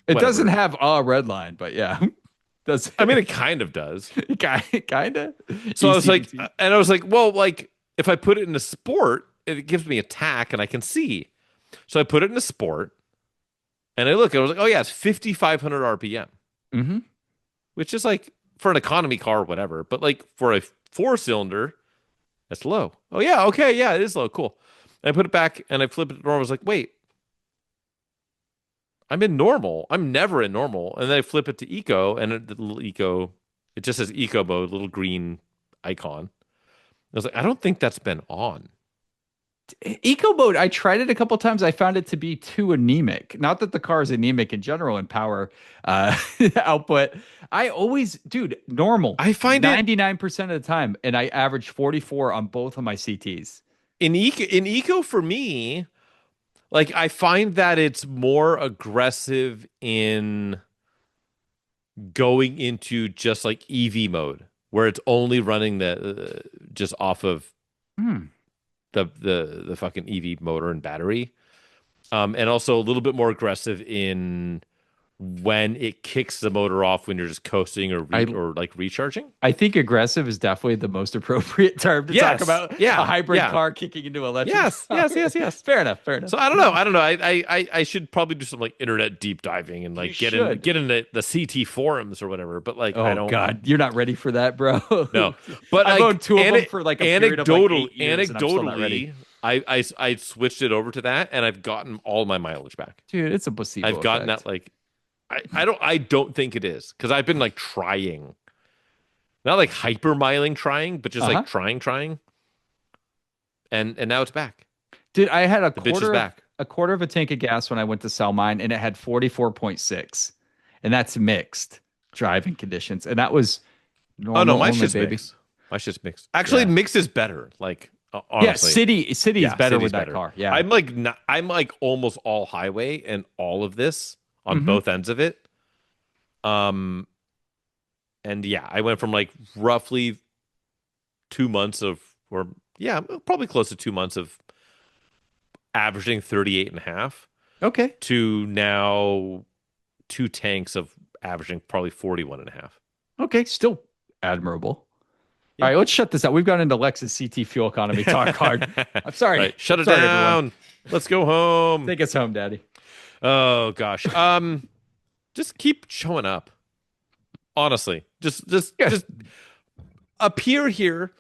S2: doesn't have a red line, but yeah. Does
S3: I mean it kind of does.
S2: kind of.
S3: So I was like, well, like if I put it in a sport, it gives me a tack and I can see. So I put it in a sport and I look, and I was like, oh yeah, it's 5,500 RPM.
S2: Mm-hmm.
S3: Which is like for an economy car or whatever, but like for a 4-cylinder, that's low. Oh yeah, okay, yeah, it is low. Cool. And I put it back and I flipped it to normal. I was like, wait, I'm in normal. I'm never in normal. And then I flip it to eco, and the little eco, it just says eco mode, little green icon. I was like, I don't think that's been on.
S2: Eco mode, I tried it a couple times. I found it to be too anemic. Not that the car is anemic in general in power output. I always, dude, normal.
S3: I find
S2: 99% of the time, and I average 44 on both of my CTs.
S3: In eco for me, like I find that it's more aggressive in going into just like EV mode, where it's only running the just off of the fucking EV motor and battery, and also a little bit more aggressive in when it kicks the motor off when you're just coasting or like recharging.
S2: I think aggressive is definitely the most appropriate term to talk about.
S3: Yeah,
S2: a hybrid car kicking into electric.
S3: Yes.
S2: Fair enough.
S3: So I don't know. I should probably do some like internet deep diving and like get into the CT forums or whatever. But like, I don't.
S2: God, you're not ready for that, bro.
S3: No, but
S2: I've owned two of them for like a period of like 8 years,
S3: anecdotally, I switched it over to that and I've gotten all my mileage back.
S2: Dude, it's a placebo.
S3: I've gotten that like. I don't think it is, because I've been like trying, not like hyper miling trying, but just like trying, and now it's back.
S2: Dude, I had a quarter of a tank of gas when I went to sell mine, and it had 44.6, and that's mixed driving conditions, and that was normal.
S3: Oh no, my shit's mixed. My shit's mixed. Actually, mixed is better. Like honestly,
S2: yeah, city is better with that car. Yeah,
S3: I'm like almost all highway and all of this. On both ends of it. And yeah, I went from like roughly 2 months probably close to 2 months of averaging 38.5.
S2: Okay.
S3: To now 2 tanks of averaging probably 41.5.
S2: Okay. Still admirable. Yeah. All right, let's shut this out. We've gone into Lexus CT fuel economy talk hard. I'm sorry.
S3: Right, shut it down. Everyone. Let's go home.
S2: Take us home, Daddy.
S3: Oh gosh. Just keep showing up. Honestly. Just appear here.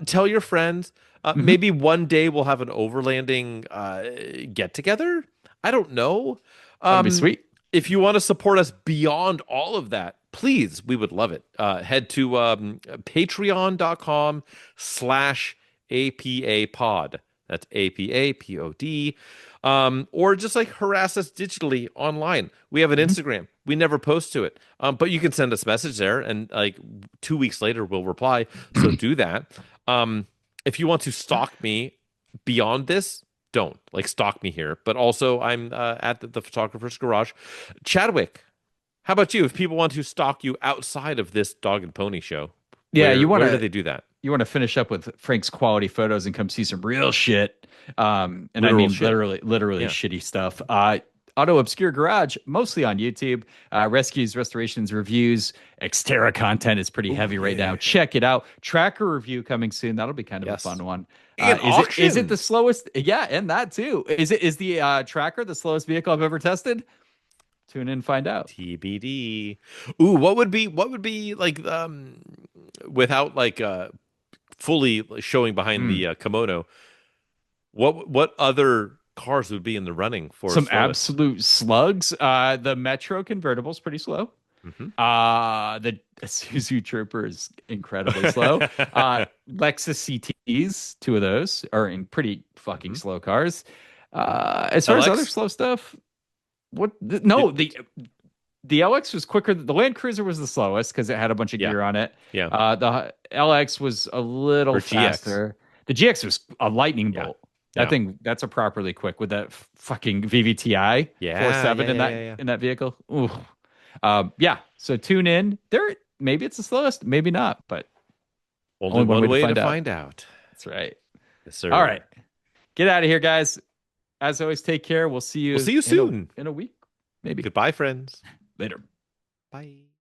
S3: Tell your friends. Maybe one day we'll have an overlanding get together. I don't know.
S2: That'd be sweet.
S3: If you want to support us beyond all of that, please, we would love it. Head to patreon.com/APA pod. That's APAPOD. Or just like harass us digitally online. We have an Instagram. We never post to it. But you can send us a message there, and like 2 weeks later we'll reply. So do that. If you want to stalk me beyond this, don't like stalk me here. But also I'm at the photographer's garage. Chadwick, how about you? If people want to stalk you outside of this dog and pony show, where do they do that?
S2: You want to finish up with Frank's quality photos and come see some real shit. And literal I mean, shit. literally shitty stuff. Auto Obscure Garage, mostly on YouTube. Rescues, restorations, reviews. Xterra content is pretty heavy right now. Check it out. Tracker review coming soon. That'll be kind of a fun one. Is it the slowest? Yeah, and that too. Is the Tracker the slowest vehicle I've ever tested? Tune in and find out.
S3: TBD. Ooh, what would be like without like fully showing behind the kimono? What other cars would be in the running for
S2: some absolute slugs? The Metro convertible is pretty slow. The Isuzu Trooper is incredibly slow. Lexus CTs, 2 of those are in pretty fucking slow cars. As far as other slow stuff, the LX was quicker. The Land Cruiser was the slowest because it had a bunch of gear on it. Yeah. The LX was a little faster. The GX was a lightning bolt. That thing, that's a properly quick with that fucking VVTi 4.7 in that vehicle. Ooh. So tune in. Maybe it's the slowest, maybe not, but
S3: only one way to find out.
S2: That's right.
S3: Yes, sir.
S2: All right. Get out of here, guys. as always, take care. We'll see you.
S3: We'll see you soon
S2: in a week, maybe.
S3: Goodbye, friends.
S2: Later.
S3: Bye.